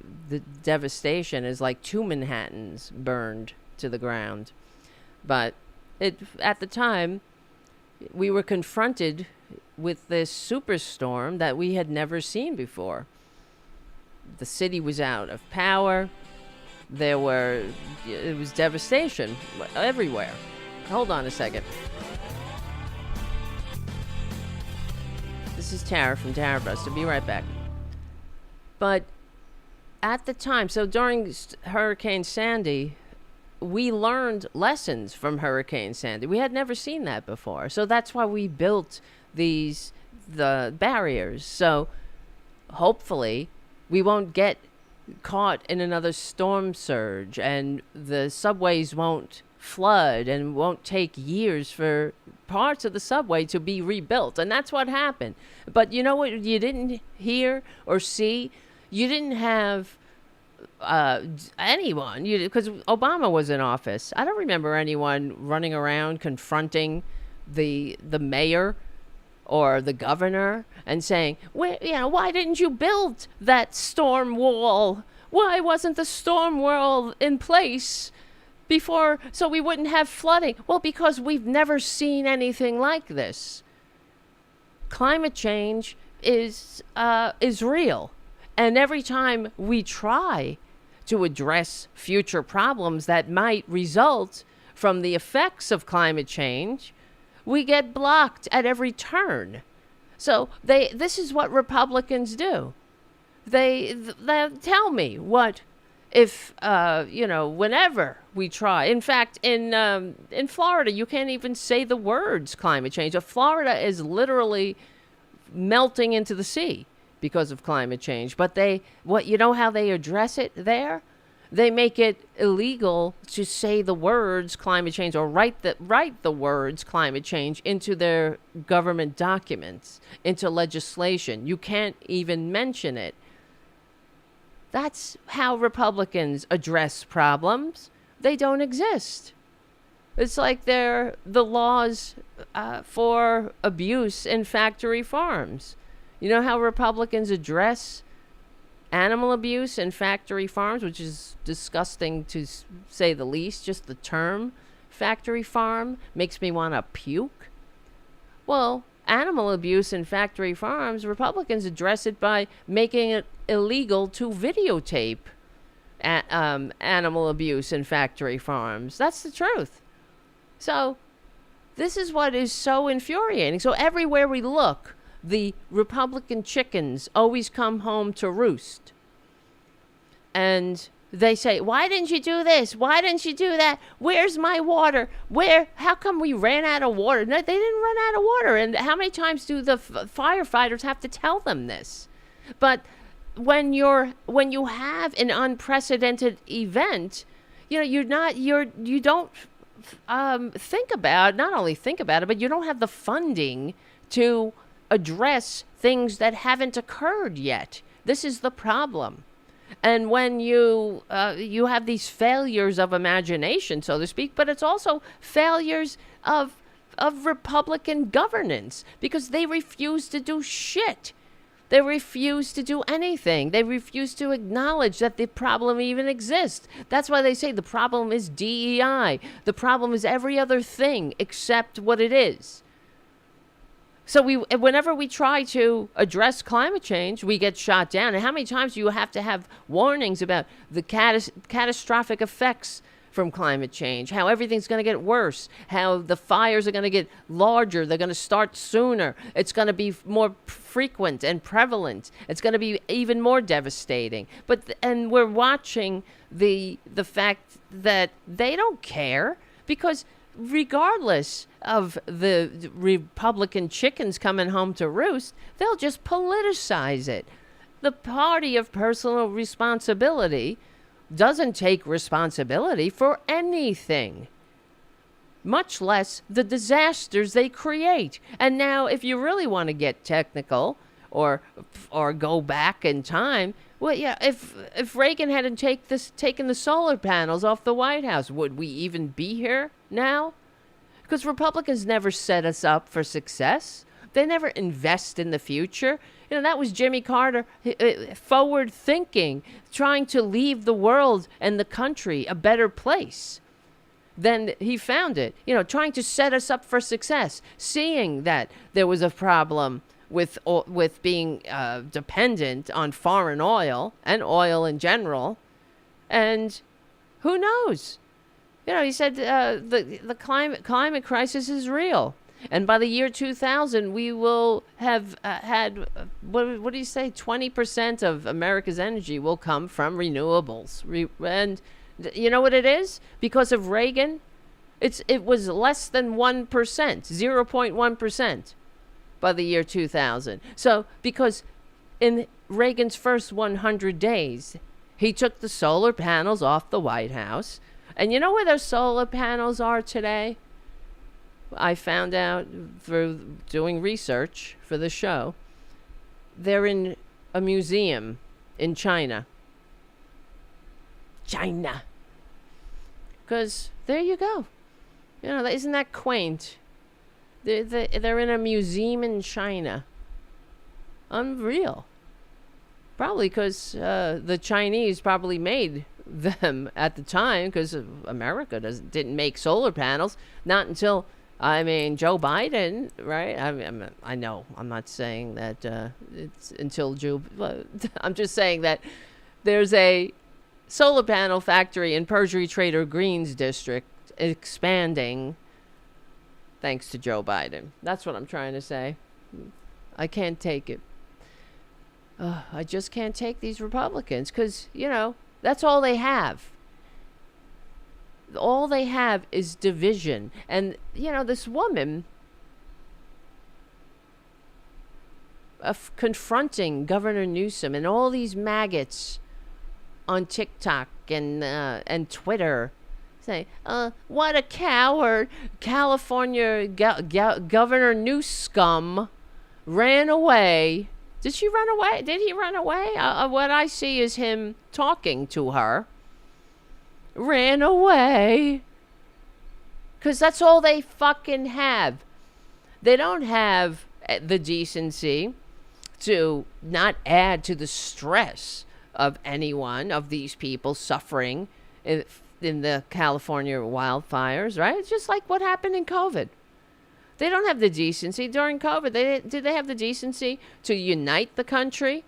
devastation is like 2 Manhattans burned to the ground. But at the time, we were confronted with this superstorm that we had never seen before. The city was out of power. It was devastation everywhere. Hold on a second. This is Tara from Tarabuster. Be right back. But at the time, so during Hurricane Sandy, we learned lessons from Hurricane Sandy. We had never seen that before. So that's why we built the barriers. So hopefully we won't get caught in another storm surge, and the subways won't flood, and won't take years for parts of the subway to be rebuilt. And that's what happened. But you know what you didn't hear or see? You didn't have anyone, because Obama was in office. I don't remember anyone running around confronting the mayor or the governor and saying, why didn't you build that storm wall? Why wasn't the storm wall in place before, so we wouldn't have flooding? Well, because we've never seen anything like this. Climate change is real. And every time we try to address future problems that might result from the effects of climate change, we get blocked at every turn. So this is what Republicans do. They tell me what if whenever we try. In fact, in Florida, you can't even say the words climate change. Florida is literally melting into the sea because of climate change. But how they address it there? They make it illegal to say the words climate change, or write the words climate change into their government documents, into legislation. You can't even mention it. That's how Republicans address problems. They don't exist. It's like they're the laws for abuse in factory farms. You know how Republicans address animal abuse in factory farms, which is disgusting to say the least. Just the term factory farm makes me want to puke. Well, animal abuse in factory farms, Republicans address it by making it illegal to videotape animal abuse in factory farms. That's the truth. So this is what is so infuriating. So everywhere we look, the Republican chickens always come home to roost. And they say, why didn't you do this? Why didn't you do that? Where's my water? How come we ran out of water? No, they didn't run out of water. And how many times do the firefighters have to tell them this? But when you have an unprecedented event, you don't think about, not only think about it, but you don't have the funding to address things that haven't occurred yet. This is the problem. And when you have these failures of imagination, so to speak, but it's also failures of Republican governance, because they refuse to do shit. They refuse to do anything. They refuse to acknowledge that the problem even exists. That's why they say the problem is DEI. The problem is every other thing except what it is. So whenever we try to address climate change, we get shot down. And how many times do you have to have warnings about the catastrophic effects from climate change, how everything's going to get worse, how the fires are going to get larger, they're going to start sooner, it's going to be more frequent and prevalent, it's going to be even more devastating. And we're watching the fact that they don't care, because regardless of the Republican chickens coming home to roost, they'll just politicize it. The party of personal responsibility doesn't take responsibility for anything, much less the disasters they create. And now, if you really want to get technical or go back in time, well, yeah, if Reagan hadn't taken the solar panels off the White House, would we even be here now? Because Republicans never set us up for success. They never invest in the future. That was Jimmy Carter, forward thinking, trying to leave the world and the country a better place than he found it. Trying to set us up for success, seeing that there was a problem with being dependent on foreign oil and oil in general. And who knows? He said the climate crisis is real. And by the year 2000, we will have had, what do you say, 20% of America's energy will come from renewables. And you know what it is? Because of Reagan, it was less than 1%, 0.1% by the year 2000. So because in Reagan's first 100 days, he took the solar panels off the White House. And you know where those solar panels are today? I found out through doing research for the show. They're in a museum in China. Because there you go. Isn't that quaint? They're in a museum in China. Unreal. Probably because the Chinese probably made them at the time, because America didn't make solar panels. Not until... Joe Biden, right? I know I'm not saying that it's until Joe... I'm just saying that there's a solar panel factory in Perjury Trader Green's district expanding thanks to Joe Biden. That's what I'm trying to say. I can't take it. I just can't take these Republicans because, that's all they have. All they have is division. And, this woman confronting Governor Newsom and all these maggots on TikTok and Twitter say, what a coward. California Governor Newsom ran away. Did she run away? Did he run away? What I see is him talking to her. Ran away. Because that's all they fucking have. They don't have the decency to not add to the stress of anyone, of these people suffering in the California wildfires, right? It's just like what happened in COVID. They don't have the decency during COVID. Did they have the decency to unite the country?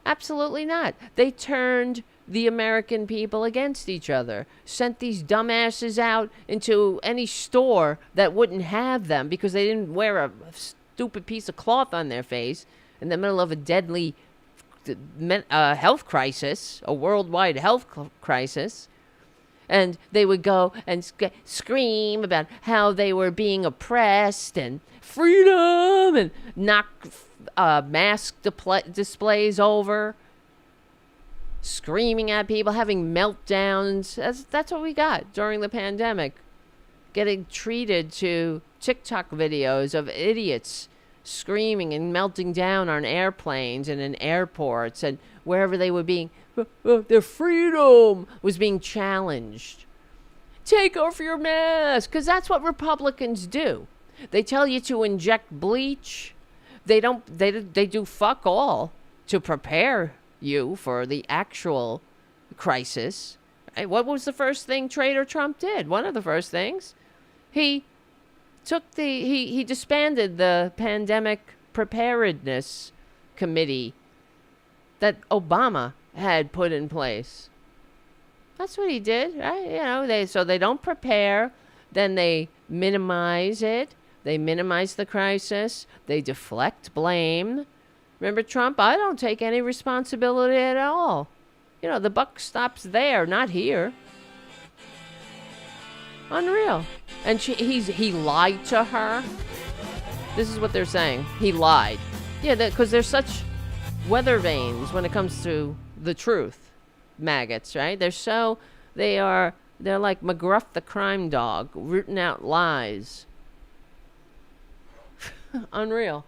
Absolutely not. They turned the American people against each other, sent these dumbasses out into any store that wouldn't have them because they didn't wear a stupid piece of cloth on their face in the middle of a deadly health crisis, a worldwide health crisis. And they would go and scream about how they were being oppressed and freedom and knock mask displays over, screaming at people, having meltdowns. That's what we got during the pandemic. Getting treated to TikTok videos of idiots screaming and melting down on airplanes and in airports and wherever they were being, their freedom was being challenged. Take off your mask, because that's what Republicans do. They tell you to inject bleach. They do fuck all to prepare you for the actual crisis. What was the first thing Traitor Trump did? One of the first things. He disbanded the pandemic preparedness committee that Obama had put in place. That's what he did, right? You know, they don't prepare, then they minimize it. They minimize the crisis. They deflect blame. Remember Trump? I don't take any responsibility at all. You know, the buck stops there, not here. Unreal. And he lied to her. This is what they're saying. He lied. Yeah, because they're such weather vanes when it comes to the truth. Maggots, right? They're like McGruff the crime dog, rooting out lies. Unreal.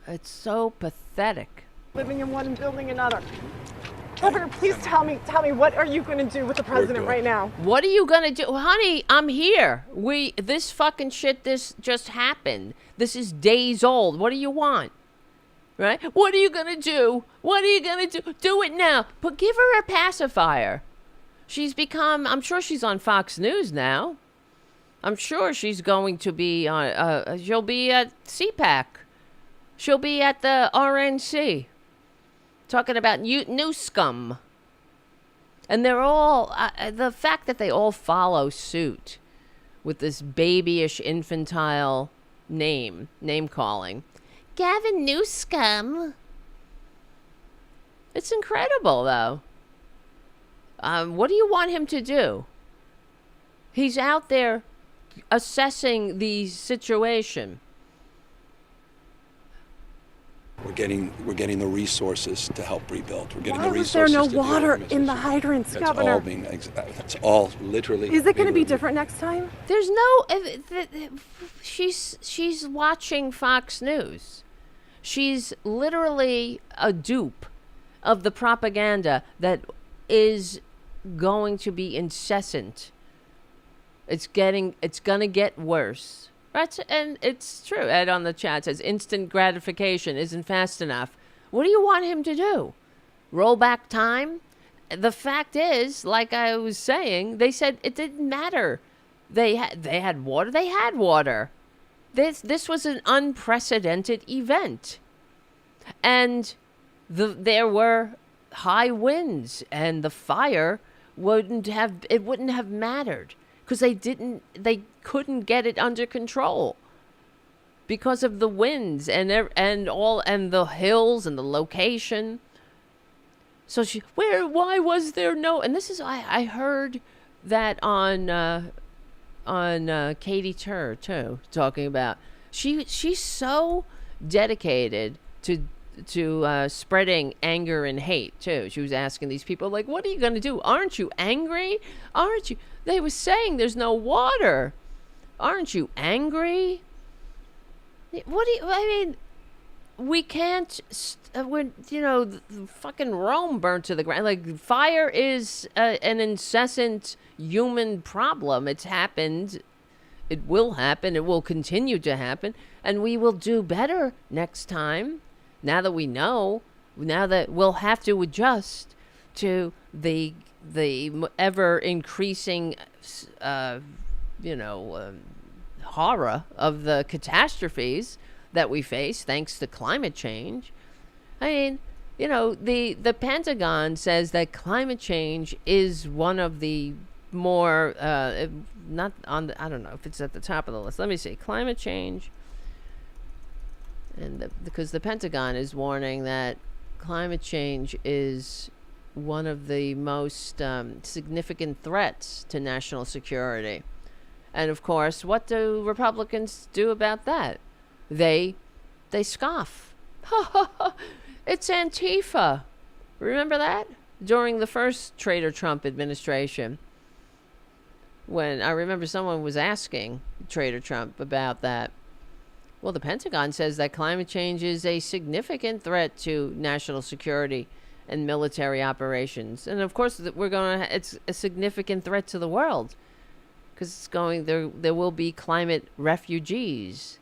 It's so pathetic.
Living in one and building another. Governor, please tell me what are you going to do with the president right now?
What are you going to do? Honey, I'm here. This fucking shit, this just happened. This is days old. What do you want? Right? What are you going to do? What are you going to do? Do it now. But give her a pacifier. I'm sure she's on Fox News now. I'm sure she's going to be on, she'll be at CPAC. She'll be at the RNC. Talking about Newsom. And they're all, the fact that they all follow suit with this babyish, infantile name calling. Gavin Newsom. It's incredible, though. What do you want him to do? He's out there assessing the situation.
We're getting the resources to help rebuild. We're getting
Why
the
was there
resources.
no water in the hydrants, Governor?
That's all literally.
Is it going to be different next time?
There's no. She's watching Fox News. She's literally a dupe of the propaganda that is going to be incessant. It's going to get worse. Right? And it's true. Ed on the chat says instant gratification isn't fast enough. What do you want him to do? Roll back time? The fact is, like I was saying, they said it didn't matter. They had water. They had water. This was an unprecedented event. And there were high winds, and the fire wouldn't have mattered because they couldn't get it under control because of the winds and the hills and the location. So why was there no? And this is I heard that on Katie Tur too, talking about she's so dedicated to spreading anger and hate too. She was asking these people, like, what are you going to do? Aren't you angry? Aren't you? They were saying there's no water. Aren't you angry? What do you, I mean, we can't, when, fucking Rome burnt to the ground. Like, fire is an incessant human problem. It's happened. It will happen. It will continue to happen. And we will do better next time. Now that we know, now that we'll have to adjust to the ever increasing, horror of the catastrophes that we face thanks to climate change. I mean, the Pentagon says that climate change is one of the more, not on the, I don't know if it's at the top of the list. Let me see. Climate change. And because the Pentagon is warning that climate change is one of the most significant threats to national security. And of course, what do Republicans do about that? They scoff. It's Antifa. Remember that? During the first Traitor Trump administration, when I remember someone was asking Traitor Trump about that. Well, the Pentagon says that climate change is a significant threat to national security and military operations. And of course, it's a significant threat to the world, because there will be climate refugees,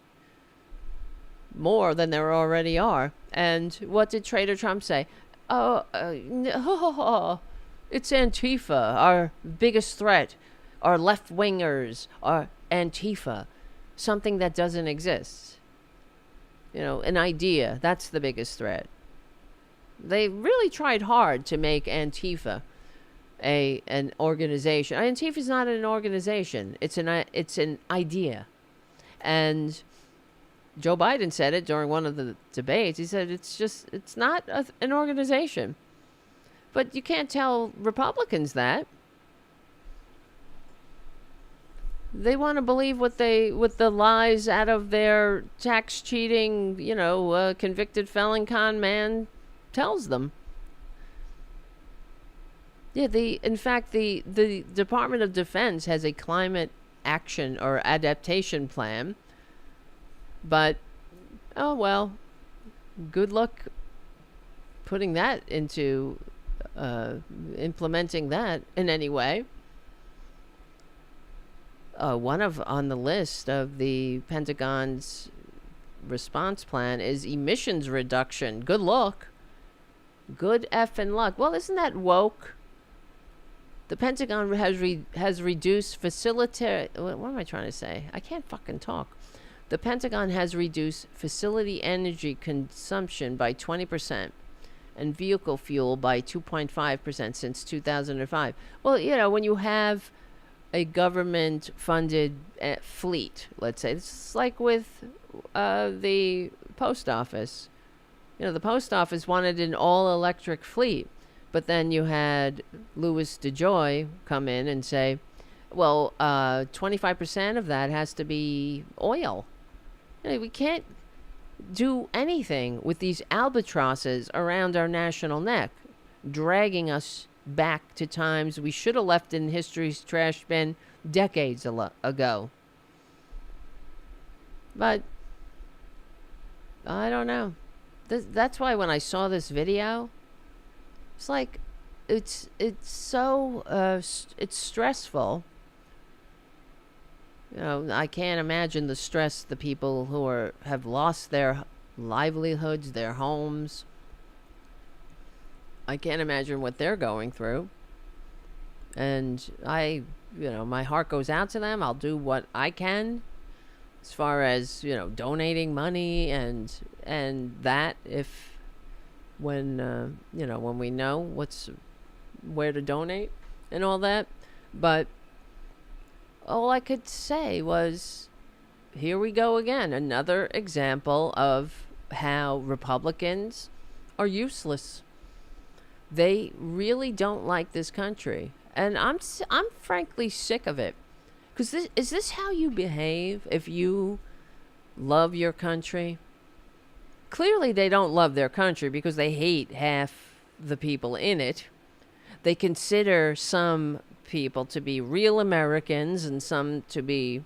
more than there already are. And what did Traitor Trump say? It's Antifa, our biggest threat. Our left-wingers are Antifa, something that doesn't exist. An idea, that's the biggest threat. They really tried hard to make Antifa an organization. Antifa is not an organization. It's an idea. And Joe Biden said it during one of the debates. He said it's not an organization. But you can't tell Republicans that. They want to believe what the lies out of their tax cheating, convicted felon con man tells them. Yeah, in fact, the Department of Defense has a climate action or adaptation plan. But, oh well, good luck putting that into implementing that in any way. On the list of the Pentagon's response plan is emissions reduction. Good luck. Good effing luck. Well, isn't that woke? The Pentagon has reduced what am I trying to say? I can't fucking talk. The Pentagon has reduced facility energy consumption by 20% and vehicle fuel by 2.5% since 2005. Well, when you have a government-funded fleet, let's say, it's like with the post office. The post office wanted an all-electric fleet, but then you had Louis DeJoy come in and say, well, 25% of that has to be oil. We can't do anything with these albatrosses around our national neck, dragging us back to times we should have left in history's trash bin decades ago. But I don't know. That's why when I saw this video, it's like it's so it's stressful. I can't imagine the stress the people who have lost their livelihoods, their homes. I can't imagine what they're going through. And my heart goes out to them. I'll do what I can as far as, donating money and that when we know where to donate and all that. But all I could say was, here we go again. Another example of how Republicans are useless. They really don't like this country. And I'm frankly sick of it. Because is this how you behave if you love your country? Clearly they don't love their country because they hate half the people in it. They consider some people to be real Americans and some to be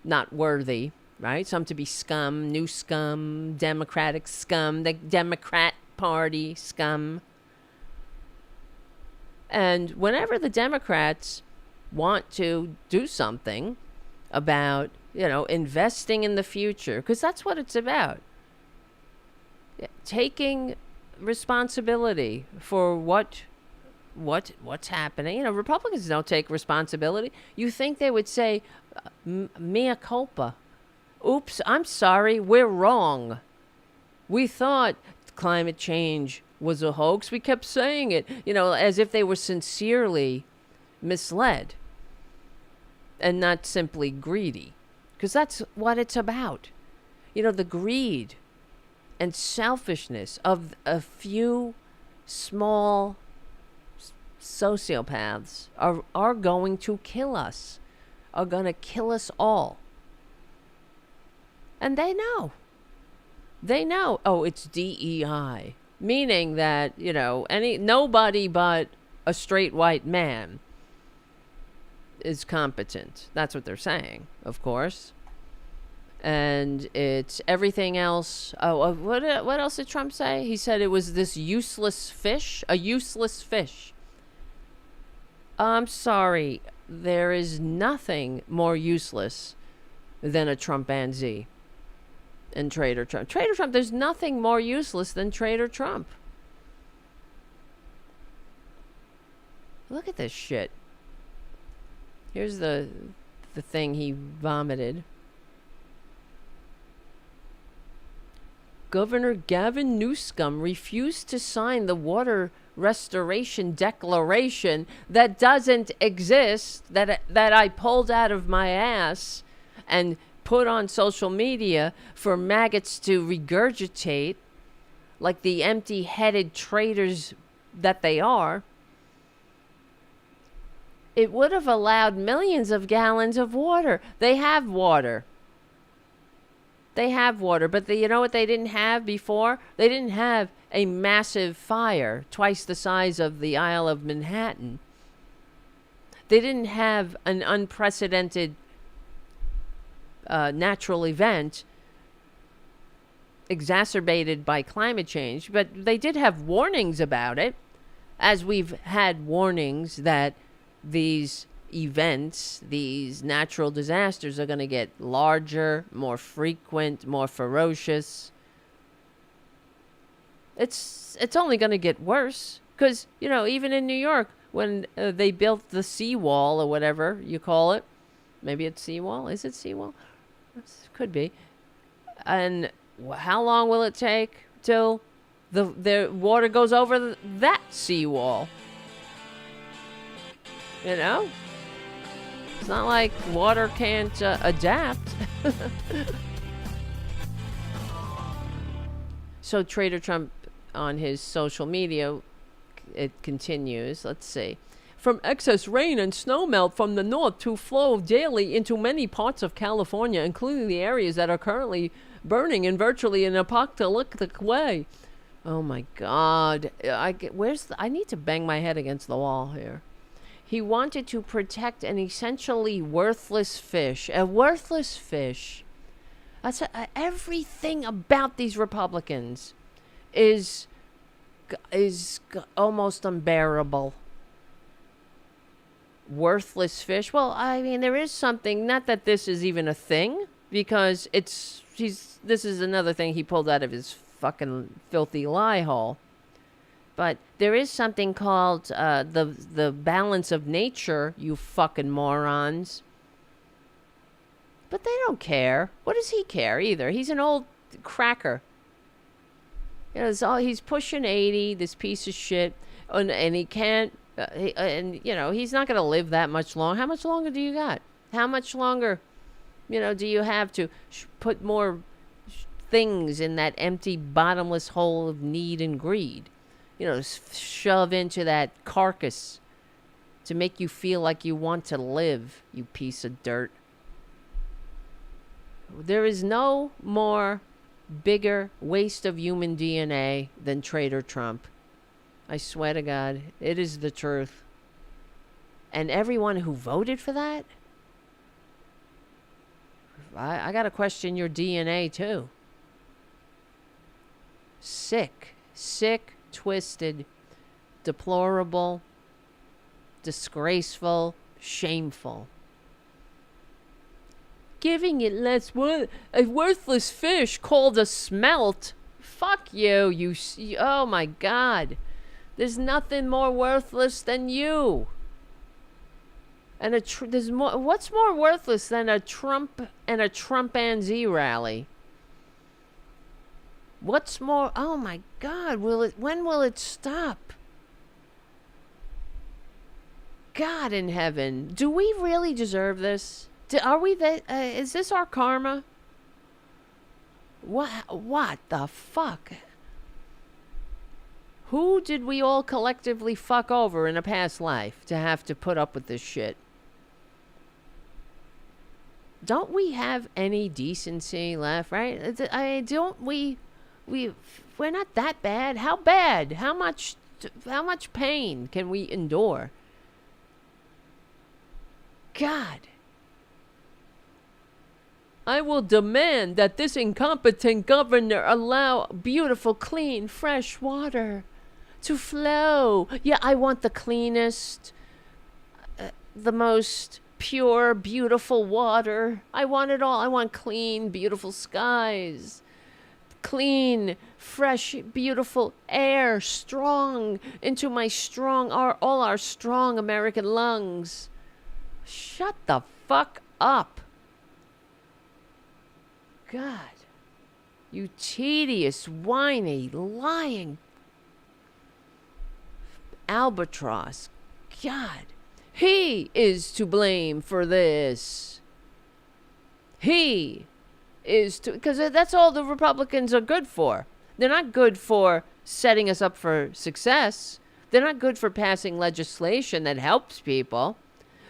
not worthy right? Some to be scum, new scum, Democratic scum, the Democrat Party scum. And whenever the Democrats want to do something about, investing in the future, because that's what it's about, taking responsibility for what's happening. Republicans don't take responsibility. You think they would say, mea culpa. Oops, I'm sorry, we're wrong. We thought climate change was a hoax. We kept saying it, as if they were sincerely misled and not simply greedy. Because that's what it's about. The greed and selfishness of a few small sociopaths are going to kill us, are going to kill us all. And they know. They know. Oh, it's DEI. Meaning that, nobody but a straight white man is competent. That's what they're saying, of course. And it's everything else. Oh, what else did Trump say? He said it was this useless fish, a useless fish. I'm sorry. There is nothing more useless than a Trumpanzee and Traitor Trump. Traitor Trump, there's nothing more useless than Traitor Trump. Look at this shit. Here's the thing he vomited. Governor Gavin Newsom refused to sign the water restoration declaration that doesn't exist, that I pulled out of my ass and put on social media for maggots to regurgitate like the empty-headed traitors that they are. It would have allowed millions of gallons of water. They have water. They have water, but you know what they didn't have before? They didn't have a massive fire twice the size of the Isle of Manhattan. They didn't have an unprecedented natural event exacerbated by climate change, but they did have warnings about it, as we've had warnings that these events, these natural disasters are going to get larger, more frequent, more ferocious. It's only going to get worse because, even in New York, when they built the seawall or whatever you call it, maybe it's seawall. Is it seawall? Could be. And how long will it take till the water goes over that seawall? It's not like water can't adapt. So Traitor Trump on his social media, it continues. Let's see. From excess rain and snowmelt from the north to flow daily into many parts of California, including the areas that are currently burning in virtually an apocalyptic way. Oh my God. I need to bang my head against the wall here. He wanted to protect an essentially worthless fish. A worthless fish. Everything about these Republicans is almost unbearable. Worthless fish. Well, I mean, there is something, not that this is even a thing, because this is another thing he pulled out of his fucking filthy lie hole. But there is something called the balance of nature, you fucking morons. But they don't care. What does he care either? He's an old cracker. He's pushing 80, this piece of shit, and he can't. He's not going to live that much long. How much longer do you got? How much longer, do you have to put more things in that empty, bottomless hole of need and greed? Shove into that carcass to make you feel like you want to live, you piece of dirt. There is no more bigger waste of human DNA than Traitor Trump. I swear to God, it is the truth. And everyone who voted for that, I got to question your DNA too. Sick, twisted, deplorable, disgraceful, shameful. Giving it less a worthless fish called a smelt. Fuck you, oh my God. There's nothing more worthless than you. And there's more. What's more worthless than a Trump and a Trumpanzee rally? What's more? Oh my God! When will it stop? God in heaven, do we really deserve this? Are we that? Is this our karma? What the fuck? Who did we all collectively fuck over in a past life to have to put up with this shit? Don't we have any decency left, right? We're not that bad. How bad? How much pain can we endure? God. I will demand that this incompetent governor allow beautiful, clean, fresh water to flow. Yeah, I want the cleanest, the most pure, beautiful water. I want it all. I want clean, beautiful skies. Clean, fresh, beautiful air, strong into my all our strong American lungs. Shut the fuck up. God. You tedious, whiny, lying albatross. God. He is to blame for this. He is to, because that's all the Republicans are good for. They're not good for setting us up for success. They're not good for passing legislation that helps people,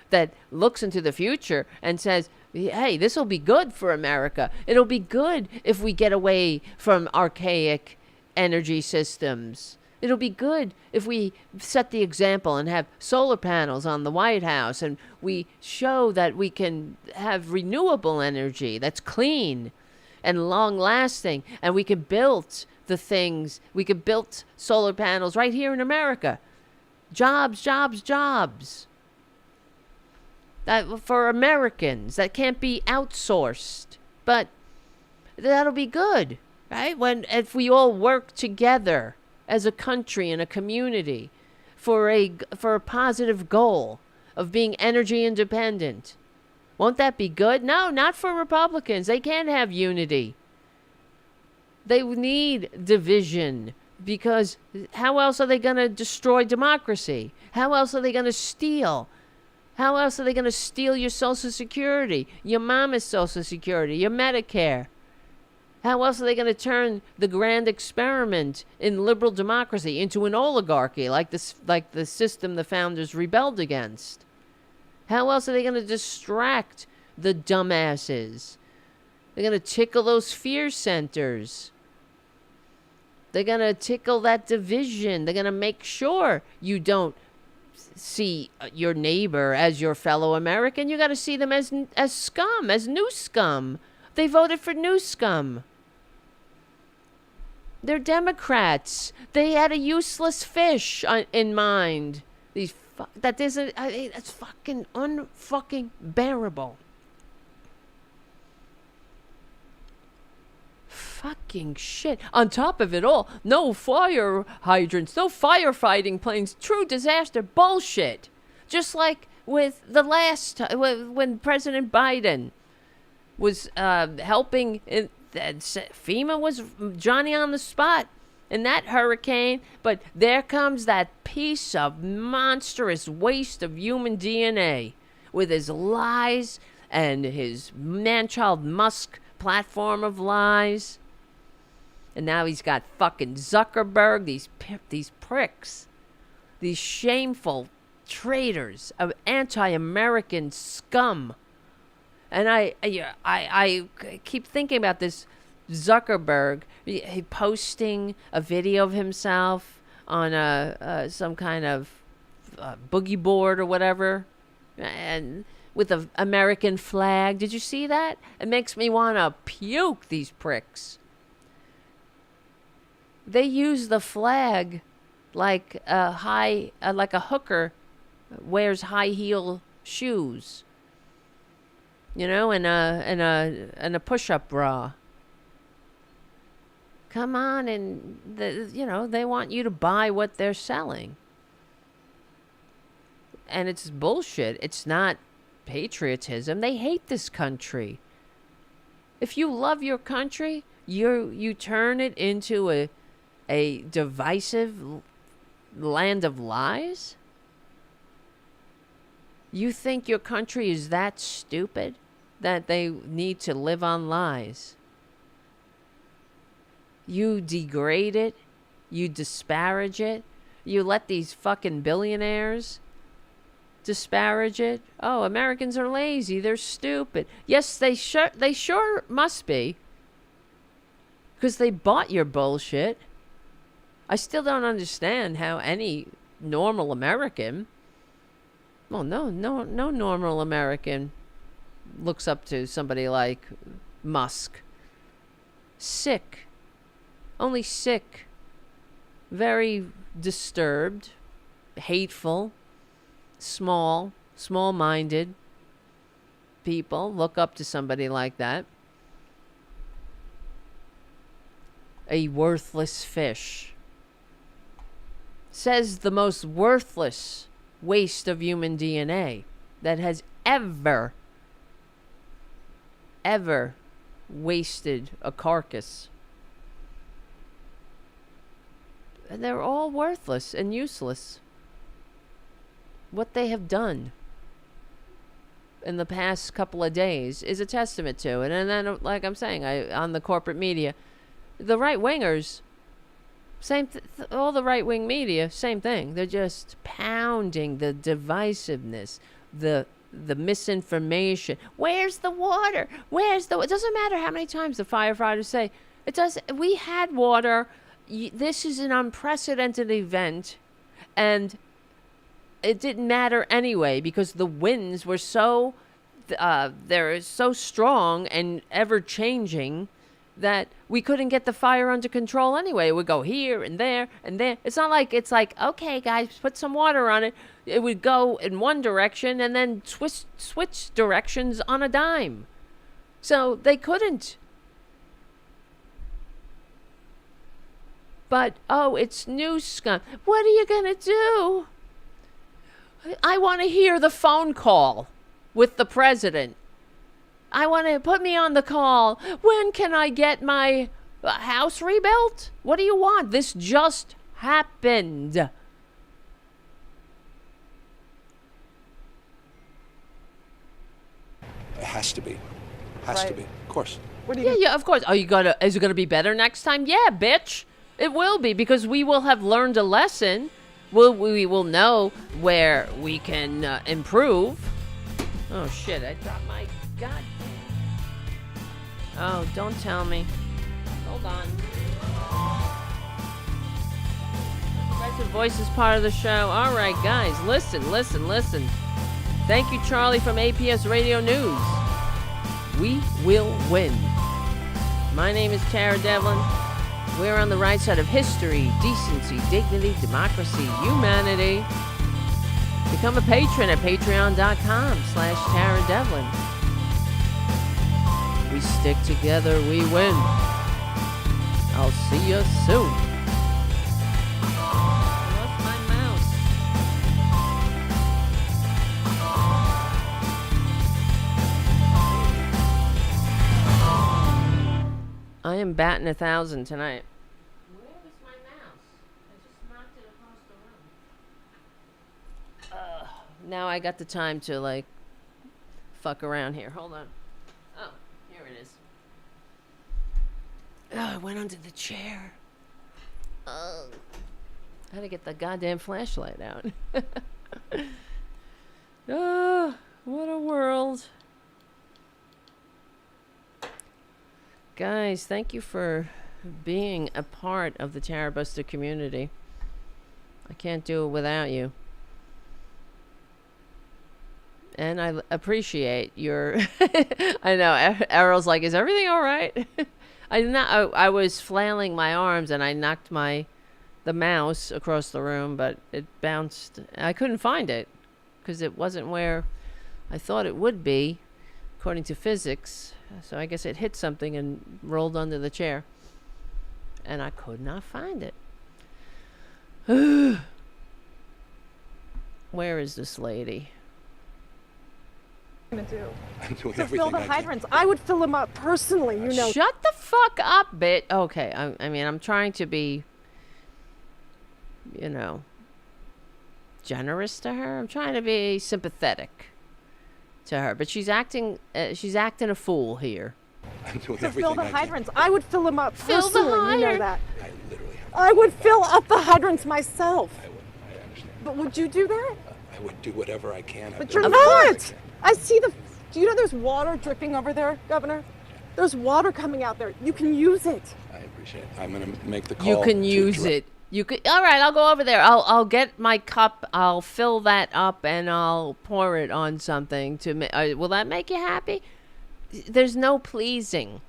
that looks into the future and says, hey, this will be good for America. It'll be good if we get away from archaic energy systems. It'll be good if we set the example and have solar panels on the White House and we show that we can have renewable energy that's clean and long-lasting, and we can build the things. We can build solar panels right here in America. Jobs, jobs, jobs. That for Americans that can't be outsourced, but that'll be good, right? If we all work together as a country and a community for a positive goal of being energy independent. Won't that be good? No, not for Republicans. They can't have unity. They need division, because how else are they going to destroy democracy? How else are they going to steal? How else are they going to steal your Social Security, your mama's Social Security, your Medicare? How else are they going to turn the grand experiment in liberal democracy into an oligarchy like the system the founders rebelled against? How else are they going to distract the dumbasses? They're going to tickle those fear centers. They're going to tickle that division. They're going to make sure you don't see your neighbor as your fellow American. You got to see them as scum, as new scum. They voted for new scum. They're Democrats. They had a useless fish in mind. That's fucking unfucking bearable. Fucking shit. On top of it all, no fire hydrants, no firefighting planes. True disaster bullshit. Just like with the last time, when President Biden was helping, FEMA was Johnny on the spot in that hurricane. But there comes that piece of monstrous waste of human DNA with his lies and his man-child Musk platform of lies. And now he's got fucking Zuckerberg, these pricks, these shameful traitors of anti-American scum. And I keep thinking about this Zuckerberg. He posting a video of himself on some kind of boogie board or whatever, and with an American flag. Did you see that? It makes me want to puke, these pricks. They use the flag like like a hooker wears high heel shoes, you know, and a push-up bra. Come on, and they want you to buy what they're selling, and it's bullshit. It's not patriotism. They hate this country. If you love your country, you turn it into a divisive land of lies? You think your country is that stupid that they need to live on lies? You degrade it. You disparage it. You let these fucking billionaires disparage it. Oh, Americans are lazy. They're stupid. Yes, they sure must be. Because they bought your bullshit. I still don't understand how any normal American, well, no normal American looks up to somebody like Musk. Sick. Only sick. Very disturbed. Hateful. Small-minded people look up to somebody like that. A worthless fish. Says the most worthless waste of human DNA that has ever wasted a carcass. And they're all worthless and useless. What they have done in the past couple of days is a testament to it. And then, like I'm saying, on the corporate media, the right-wingers, all the right-wing media, same thing. They're just pounding the divisiveness, the misinformation. Where's the water? It doesn't matter how many times the firefighters say, we had water. This is an unprecedented event. And it didn't matter anyway because the winds were they're so strong and ever-changing that we couldn't get the fire under control anyway. It would go here and there and there. It's not like okay, guys, put some water on it. It would go in one direction and then switch directions on a dime. So they couldn't. But, it's Newsom. What are you going to do? I want to hear the phone call with the president. I want to put me on the call. When can I get my house rebuilt? What do you want? This just happened. It
has to be. Has to be. Of course.
Yeah, of course. Is it going to be better next time? Yeah, bitch. It will be because we will have learned a lesson. We will know where we can improve. Oh, shit. I dropped my goddamn... Oh, don't tell me. Hold on. Progressive Voice is part of the show. All right, guys. Listen. Thank you, Charlie from APS Radio News. We will win. My name is Tara Devlin. We're on the right side of history, decency, dignity, democracy, humanity. Become a patron at patreon.com/Tara Devlin. We stick together, we win. I'll see you soon. I lost my mouse. I am batting 1,000 tonight. Where was my mouse? I just knocked it across the room. Now I got the time to, fuck around here. Hold on. Oh, here it is. Oh, I went under the chair. Oh. I had to get the goddamn flashlight out. Oh, what a world. Guys, thank you for being a part of the Tarabuster community. I can't do it without you. And I appreciate your. I know Errol's like, is everything all right? I was flailing my arms and I knocked the mouse across the room, but it bounced. I couldn't find it because it wasn't where I thought it would be, according to physics. So I guess it hit something and rolled under the chair, and I could not find it. Where is this lady?
Gonna do
I'm doing
to
everything
fill the
I can.
hydrants. I would fill them up personally, you know.
Shut the fuck up, bit. Okay, I mean, I'm trying to be, generous to her. I'm trying to be sympathetic to her, but she's acting a fool here.
I'm doing
To
everything
fill the
I can.
hydrants. I would fill them up
Fill the
personally, you know
hydrant.
that.
I literally have.
I would fill up the hydrants myself.
I understand.
But would you do that?
I would do whatever I can.
But
I've
you're
done everything I
not.
can.
I see do you know there's water dripping over there, Governor? There's water coming out there. You can use it.
I appreciate it. I'm gonna make the call.
You can
to
use
direct-
it. You could. All right, I'll go over there. I'll get my cup. I'll fill that up and I'll pour it on something to. Will that make you happy? There's no pleasing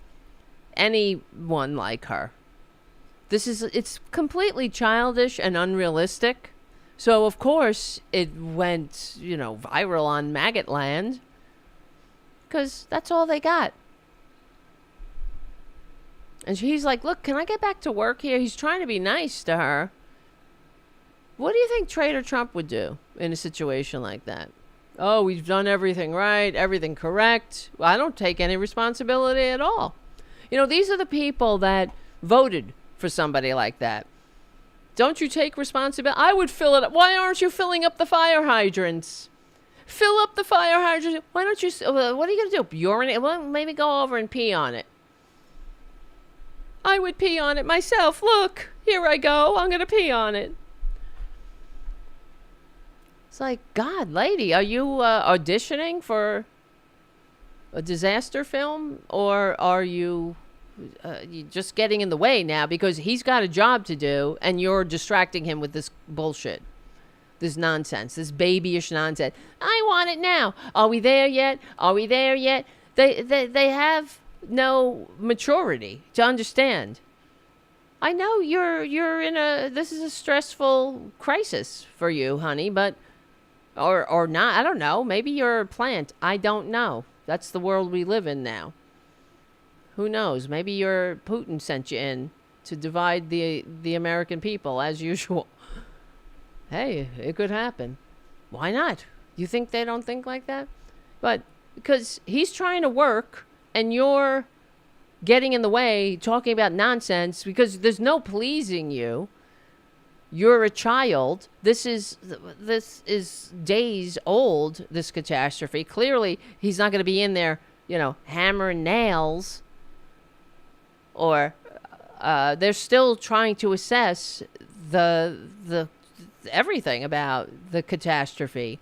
anyone like her. It's completely childish and unrealistic. So of course it went, viral on Maggot land. Because that's all they got. And he's like, look, can I get back to work here? He's trying to be nice to her. What do you think Traitor Trump would do in a situation like that? Oh, we've done everything right, everything correct. Well, I don't take any responsibility at all. These are the people that voted for somebody like that. Don't you take responsibility? I would fill it up. Why aren't you filling up the fire hydrants? Fill up the fire hydrants. Why don't you? What are you going to do? Urinate? Well, maybe go over and pee on it. I would pee on it myself. Look, here I go. I'm going to pee on it. It's like, God, lady, are you auditioning for a disaster film? Or are you just getting in the way now because he's got a job to do and you're distracting him with this bullshit? This nonsense, this babyish nonsense. I want it now. Are we there yet? Are we there yet? They have no maturity to understand. I know you're in this is a stressful crisis for you, honey, but or not. I don't know. Maybe you're a plant. I don't know. That's the world we live in now. Who knows? Maybe your Putin sent you in to divide the American people as usual. Hey, it could happen. Why not? You think they don't think like that? But because he's trying to work and you're getting in the way, talking about nonsense because there's no pleasing you. You're a child. This is days old, this catastrophe. Clearly, he's not going to be in there, hammering nails. Or they're still trying to assess the everything about the catastrophe.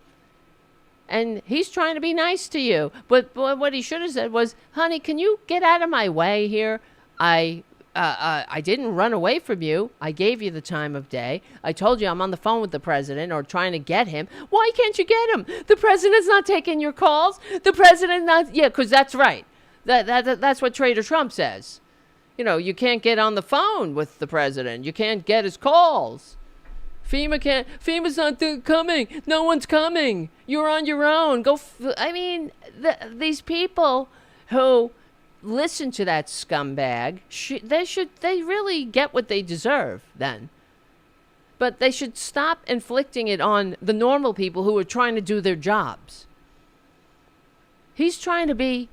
And he's trying to be nice to you. But what he should have said was, honey, can you get out of my way here? I didn't run away from you. I gave you the time of day. I told you I'm on the phone with the president or trying to get him. Why can't you get him? The president's not taking your calls. The president not... Yeah, because that's right. That's what Traitor Trump says. You can't get on the phone with the president. You can't get his calls. FEMA's not coming. No one's coming. You're on your own. These people who listen to that scumbag, they really get what they deserve then. But they should stop inflicting it on the normal people who are trying to do their jobs. He's trying to be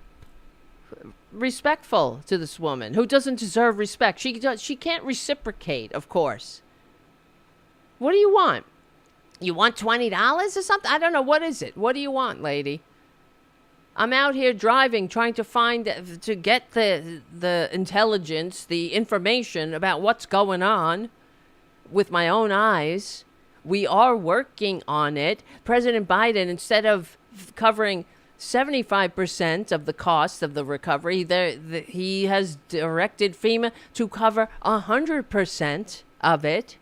respectful to this woman who doesn't deserve respect. She can't reciprocate, of course. What do you want? You want $20 or something? I don't know. What is it? What do you want, lady? I'm out here driving, trying to get the intelligence, the information about what's going on with my own eyes. We are working on it. President Biden, instead of covering 75% of the cost of the recovery, he has directed FEMA to cover 100% of it.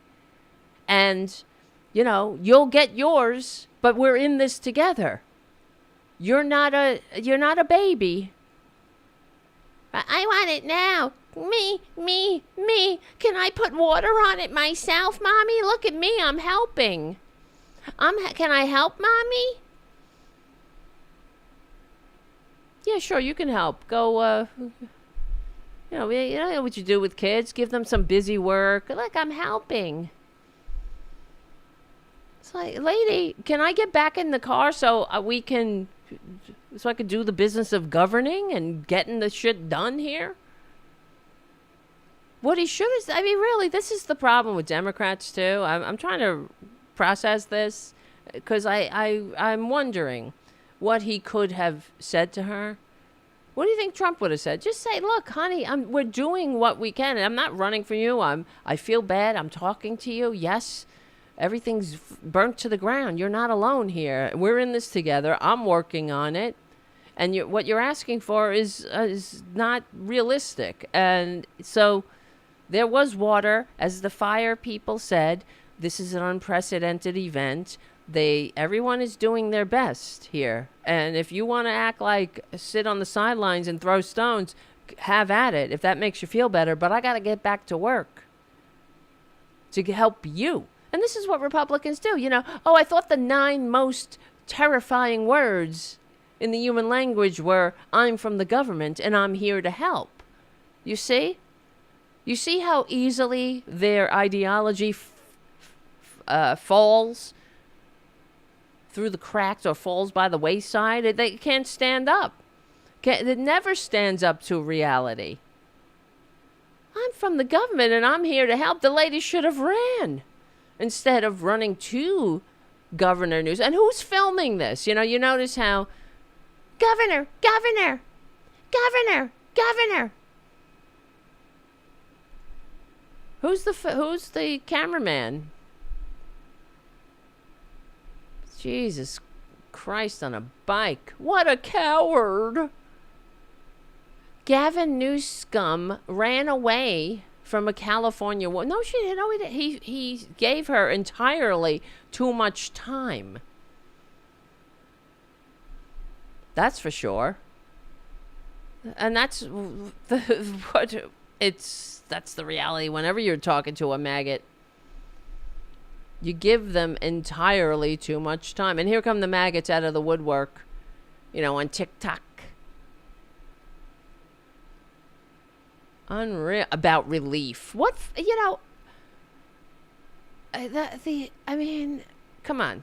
And, you'll get yours, but we're in this together. You're not a baby. I want it now. Me. Can I put water on it myself, Mommy? Look at me. I'm helping. Can I help, Mommy? Yeah, sure, you can help. Go, you know what you do with kids. Give them some busy work. Look, I'm helping. It's like, lady, can I get back in the car so I can do the business of governing and getting the shit done here? What he should have, I mean, really, this is the problem with Democrats too. I'm trying to process this because I'm wondering what he could have said to her. What do you think Trump would have said? Just say, look, honey, we're doing what we can. I'm not running for you. I feel bad. I'm talking to you. Yes, everything's burnt to the ground. You're not alone here. We're in this together. I'm working on it. And what you're asking for is not realistic. And so there was water, as the fire people said. This is an unprecedented event. Everyone is doing their best here. And if you want to act like sit on the sidelines and throw stones, have at it if that makes you feel better. But I got to get back to work to help you. And this is what Republicans do. You know, I thought the 9 most terrifying words in the human language were, I'm from the government and I'm here to help. You see? You see how easily their ideology falls through the cracks or falls by the wayside? They can't stand up. It never stands up to reality. I'm from the government and I'm here to help. The lady should have ran instead of running to Governor Newsom. And who's filming this? You know, you notice how Governor. Who's the cameraman? Jesus Christ on a bike. What a coward. Gavin Newsom ran away from a California woman. No, she didn't. No, he didn't. He gave her entirely too much time. That's for sure. And that's that's the reality whenever you're talking to a maggot. You give them entirely too much time. And here come the maggots out of the woodwork, on TikTok. Unreal. About relief. What, come on.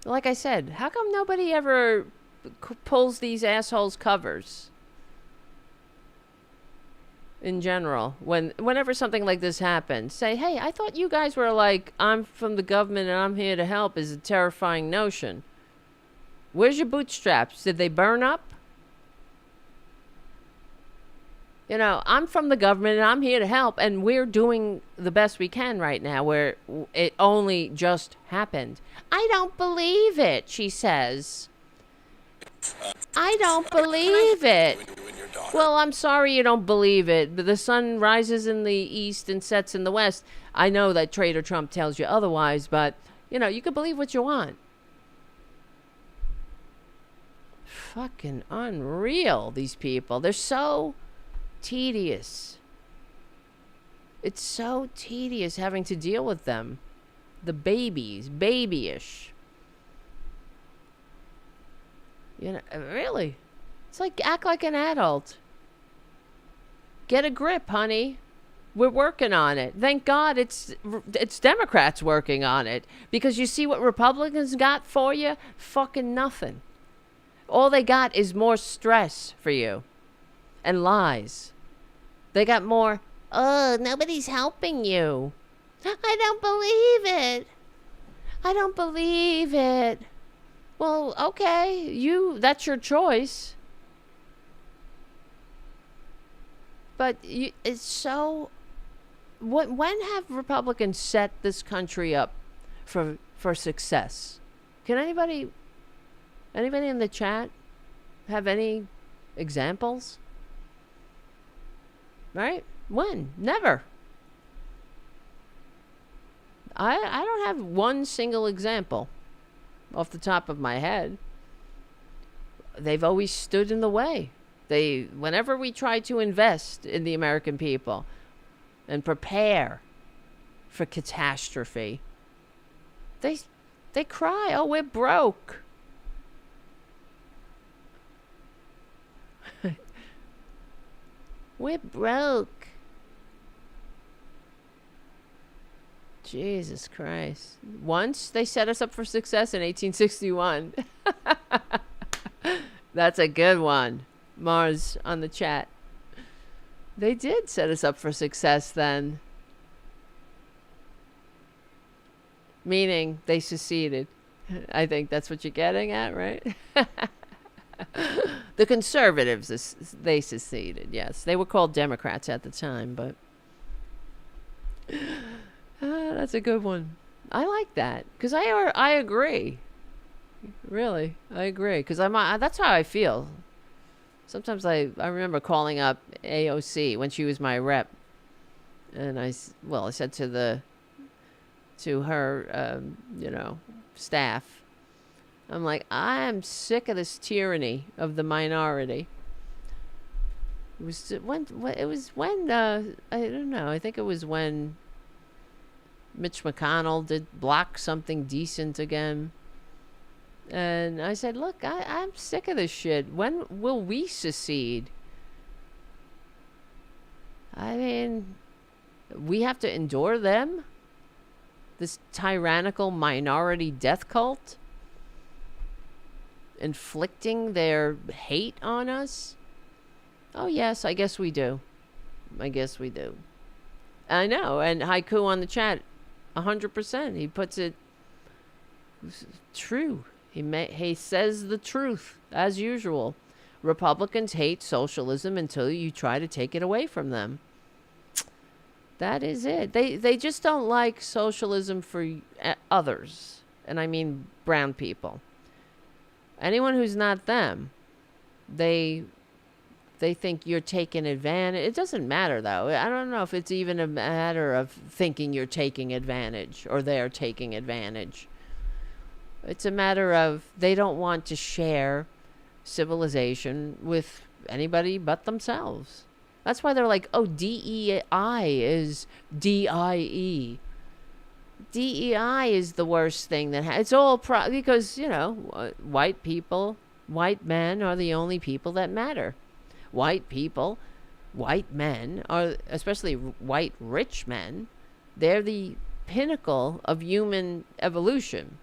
Like I said, how come nobody ever pulls these assholes' covers? In general, whenever something like this happens, say, hey, I thought you guys were like, I'm from the government and I'm here to help is a terrifying notion. Where's your bootstraps? Did they burn up? I'm from the government and I'm here to help, and we're doing the best we can right now where it only just happened. I don't believe it, she says. I don't believe it. Well, I'm sorry you don't believe it, but the sun rises in the east and sets in the west. I know that Traitor Trump tells you otherwise, but, you can believe what you want. Fucking unreal, these people. They're so tedious. It's so tedious having to deal with them. The babies, babyish. Really. It's like, act like an adult. Get a grip, honey. We're working on it. Thank God it's Democrats working on it. Because you see what Republicans got for you? Fucking nothing. All they got is more stress for you. And lies. They got more, nobody's helping you. I don't believe it. I don't believe it. Well, okay, that's your choice. But it's so... When have Republicans set this country up for success? Can anybody in the chat have any examples? Right? When? Never. I don't have one single example. off the top of my head. They've always stood in the way. Whenever we try to invest in the American people and prepare for catastrophe, they cry, oh, we're broke. We're broke. Jesus Christ. Once they set us up for success in 1861. That's a good one. Mars on the chat. They did set us up for success then. Meaning they seceded. I think that's what you're getting at, right? The conservatives, they seceded, yes. They were called Democrats at the time, but that's a good one. I like that because I agree. Really, I agree because that's how I feel. Sometimes I remember calling up AOC when she was my rep, and I said to her staff, I'm like, I'm sick of this tyranny of the minority. It was when I don't know. I think it was when Mitch McConnell did block something decent again. And I said, look, I'm sick of this shit. When will we secede? I mean, we have to endure them? This tyrannical minority death cult? Inflicting their hate on us? Oh, yes, I guess we do. I guess we do. I know, and Haiku on the chat, 100%. He puts it true. He says the truth, as usual. Republicans hate socialism until you try to take it away from them. That is it. They just don't like socialism for others. And I mean brown people. Anyone who's not them, they think you're taking advantage. It doesn't matter, though. I don't know if it's even a matter of thinking you're taking advantage or they're taking advantage. It's a matter of they don't want to share civilization with anybody but themselves. That's why they're like, oh, DEI is DIE. DEI is the worst thing that it's all because, white people, white men are the only people that matter. White people, white men are, especially white rich men, they're the pinnacle of human evolution,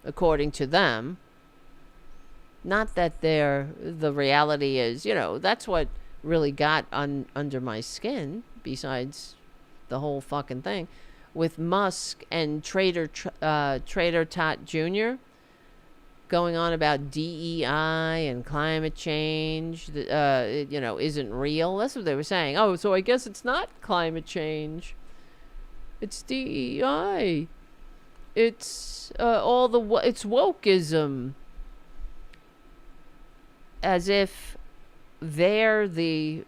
according to them. Not that the reality is, that's what really got under my skin, besides the whole fucking thing. With Musk and Traitor Tot Jr. going on about DEI and climate change, isn't real. That's what they were saying. Oh, so I guess it's not climate change. It's DEI. It's it's wokeism. As if they're the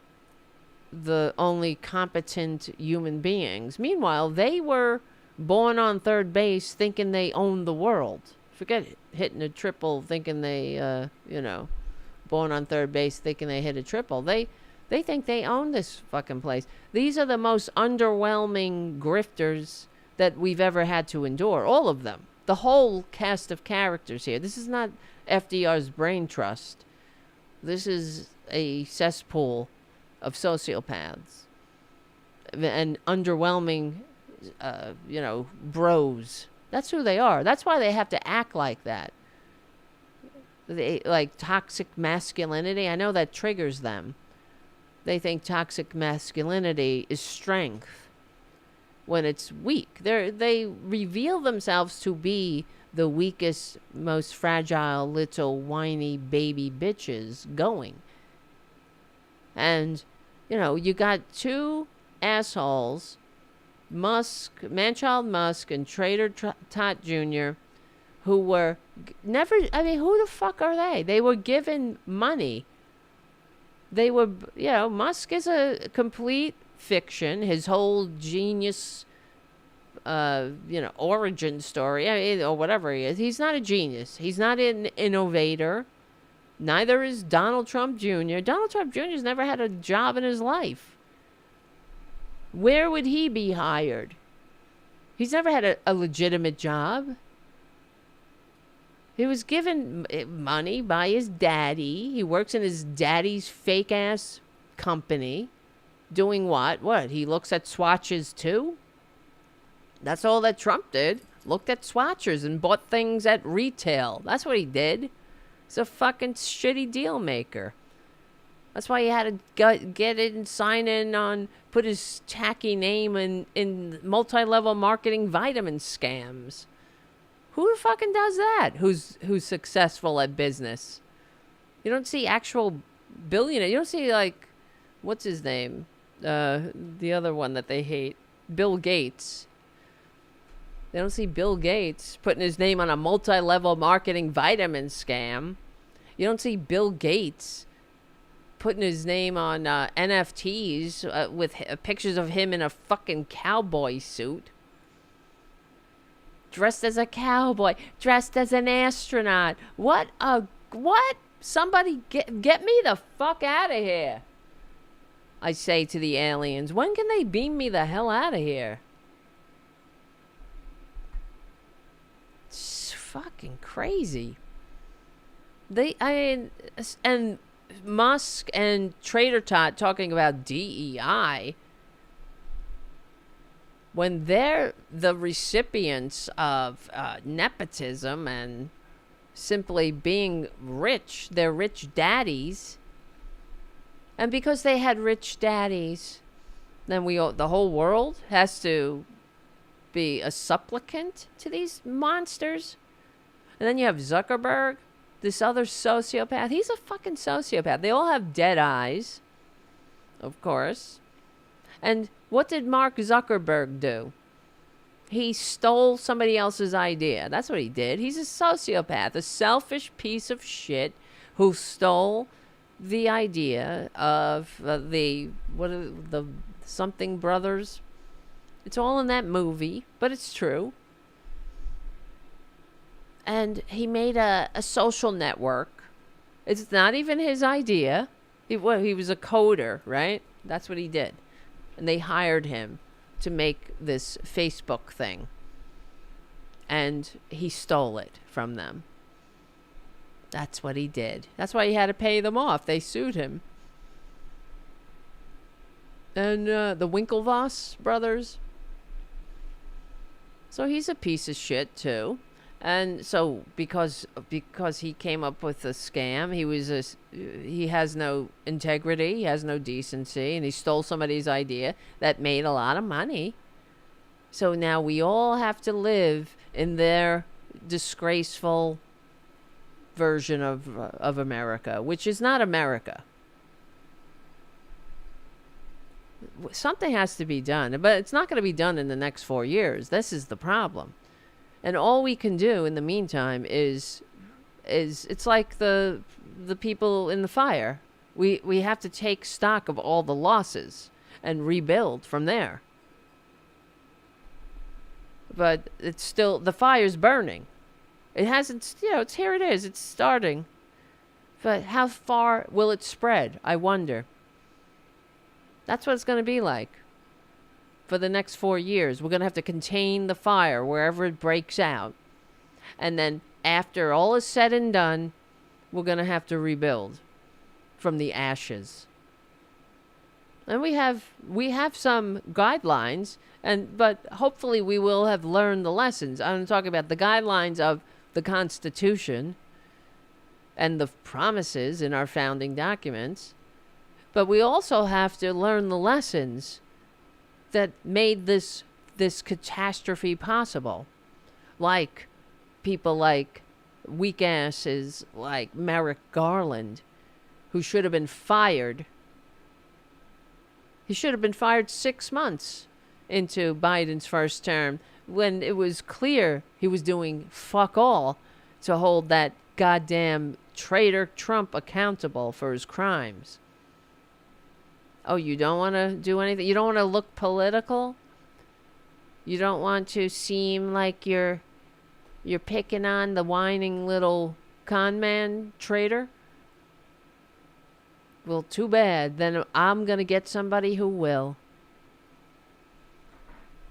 only competent human beings. Meanwhile, they were born on third base thinking they owned the world. Forget hitting a triple thinking they, born on third base thinking they hit a triple. They think they own this fucking place. These are the most underwhelming grifters that we've ever had to endure. All of them. The whole cast of characters here. This is not FDR's brain trust. This is a cesspool of sociopaths and underwhelming, bros. That's who they are. That's why they have to act like that. They like toxic masculinity. I know that triggers them. They think toxic masculinity is strength when it's weak. They reveal themselves to be the weakest, most fragile little whiny baby bitches going. And, you got two assholes, Manchild Musk and Traitor Tot Jr., who were never, who the fuck are they? They were given money. They were, Musk is a complete fiction. His whole genius origin story, or whatever he is. He's not a genius. He's not an innovator. Neither is Donald Trump Jr. Donald Trump Jr. has never had a job in his life. Where would he be hired? He's never had a legitimate job. He was given money by his daddy. He works in his daddy's fake-ass company. Doing what? What? He looks at swatches too? That's all that Trump did. Looked at swatchers and bought things at retail. That's what he did. He's a fucking shitty deal maker. That's why he had to get it and sign in on, put his tacky name in multi-level marketing vitamin scams. Who the fucking does that? Who's successful at business? You don't see actual billionaire. You don't see, like, what's his name? The other one that they hate. Bill Gates. They don't see Bill Gates putting his name on a multi-level marketing vitamin scam. You don't see Bill Gates putting his name on NFTs with pictures of him in a fucking cowboy suit. Dressed as a cowboy. Dressed as an astronaut. What? Somebody get me the fuck out of here. I say to the aliens, when can they beam me the hell out of here? It's fucking crazy. And Musk and Traitor talking about DEI, when they're the recipients of nepotism and simply being rich, they're rich daddies. And because they had rich daddies, then the whole world has to be a supplicant to these monsters. And then you have Zuckerberg, this other sociopath. He's a fucking sociopath. They all have dead eyes, of course. And what did Mark Zuckerberg do? He stole somebody else's idea. That's what he did. He's a sociopath, a selfish piece of shit who stole the idea of the something brothers. It's all in that movie, but it's true. And he made a social network. It's not even his idea. He was a coder, right? That's what he did. And they hired him to make this Facebook thing. And he stole it from them. That's what he did. That's why he had to pay them off. They sued him. And the Winklevoss brothers. So he's a piece of shit too. And so because he came up with a scam, he has no integrity, he has no decency, and he stole somebody's idea that made a lot of money. So now we all have to live in their disgraceful version of America, which is not America. Something has to be done, but it's not going to be done in the next 4 years. This is the problem. And all we can do in the meantime is it's like the people in the fire. We have to take stock of all the losses and rebuild from there. But it's still, the fire's burning. It hasn't, it's here it is. It's starting. But how far will it spread? I wonder. That's what it's going to be like. For the next 4 years, we're going to have to contain the fire wherever it breaks out. And then after all is said and done, we're going to have to rebuild from the ashes. And we have some guidelines, but hopefully we will have learned the lessons. I'm talking about the guidelines of the Constitution and the promises in our founding documents. But we also have to learn the lessons that made this catastrophe possible. Like people like weak asses like Merrick Garland, who should have been fired. He should have been fired 6 months into Biden's first term when it was clear he was doing fuck all to hold that goddamn traitor Trump accountable for his crimes. Oh, you don't want to do anything? You don't want to look political? You don't want to seem like you're picking on the whining little con man traitor? Well, too bad. Then I'm going to get somebody who will.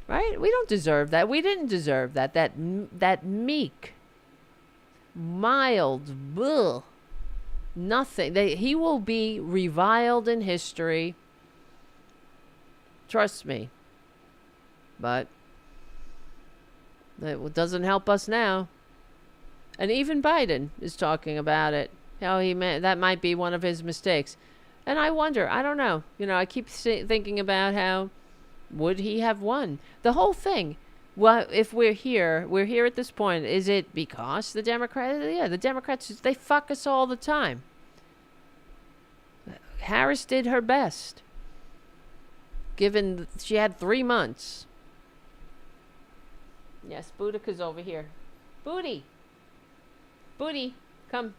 Right? We don't deserve that. We didn't deserve that. That meek, mild, ugh, nothing. He will be reviled in history. Trust me. But it doesn't help us now. And even Biden is talking about it. How that might be one of his mistakes. And I wonder, I don't know. I keep thinking about how would he have won? The whole thing. Well, if we're here at this point. Is it because the Democrats? Yeah, the Democrats, they fuck us all the time. Harris did her best. Given she had 3 months. Yes, Boudica's over here. Booty, come.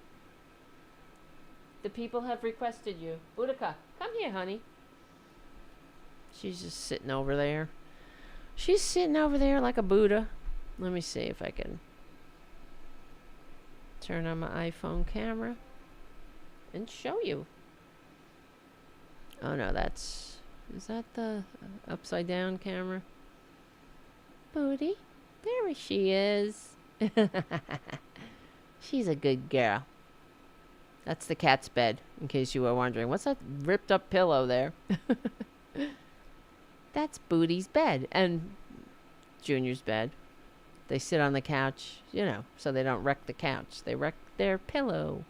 The people have requested you. Boudica, come here, honey. She's just sitting over there. She's sitting over there like a Buddha. Let me see if I can turn on my iPhone camera and show you. Oh no, is that the upside down camera? Booty, there she is. She's a good girl. That's the cat's bed, in case you were wondering. What's that ripped up pillow there? That's Booty's bed and Junior's bed. They sit on the couch, so they don't wreck the couch. They wreck their pillow.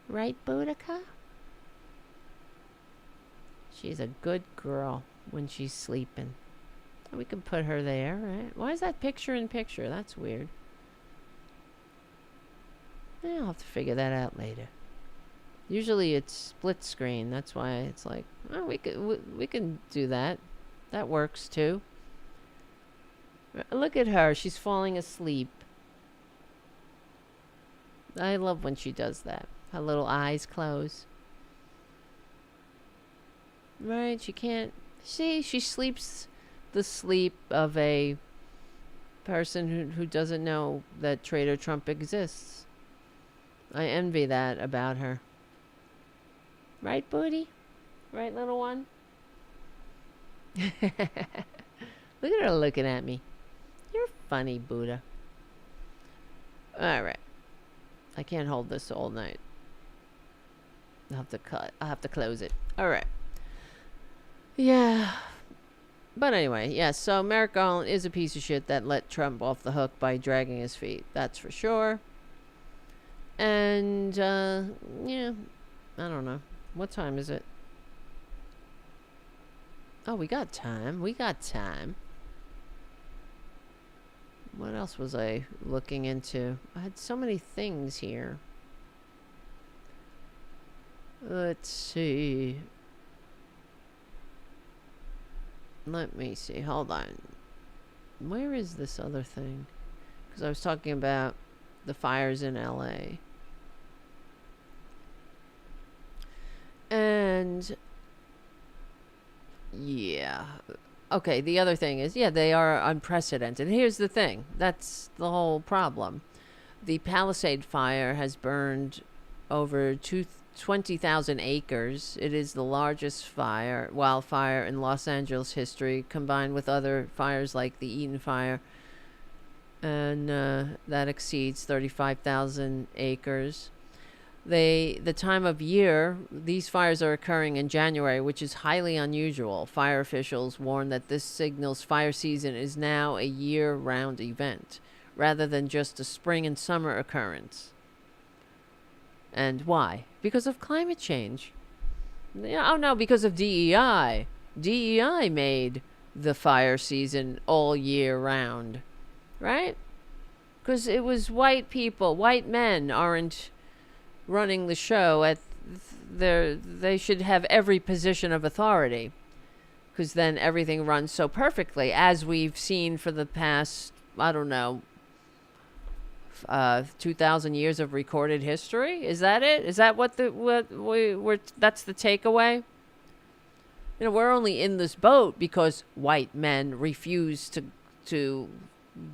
Right, Boudica? She's a good girl when she's sleeping. We can put her there, right? Why is that picture in picture? That's weird. I'll have to figure that out later. Usually it's split screen. That's why it's like, oh, we can do that. That works too. Look at her. She's falling asleep. I love when she does that. Her little eyes close. Right? She can't... See, she sleeps the sleep of a person who doesn't know that Traitor Trump exists. I envy that about her. Right, Booty? Right, little one? Look at her looking at me. You're funny, Buddha. Alright. I can't hold this all night. I'll have to close it. Alright. Yeah. But anyway, yeah, so Merrick Garland is a piece of shit that let Trump off the hook by dragging his feet. That's for sure. And, yeah, I don't know. What time is it? Oh, we got time. What else was I looking into? I had so many things here. Let's see. Let me see. Hold on. Where is this other thing? Because I was talking about the fires in LA. And yeah. Okay, the other thing is, yeah, they are unprecedented. Here's the thing. That's the whole problem. The Palisade fire has burned over 20,000 acres. It is the largest wildfire in Los Angeles history, combined with other fires like the Eaton Fire. And that exceeds 35,000 acres. The time of year, these fires are occurring in January, which is highly unusual. Fire officials warn that this signals fire season is now a year-round event, rather than just a spring and summer occurrence. And why? Because of climate change. Oh no, because of DEI. DEI made the fire season all year round. Right? Because it was white people, white men aren't running the show. They should have every position of authority, because then everything runs so perfectly, as we've seen for the past, I don't know, 2,000 years of recorded history. Is that it? Is that what that's the takeaway? we're only in this boat because white men refuse to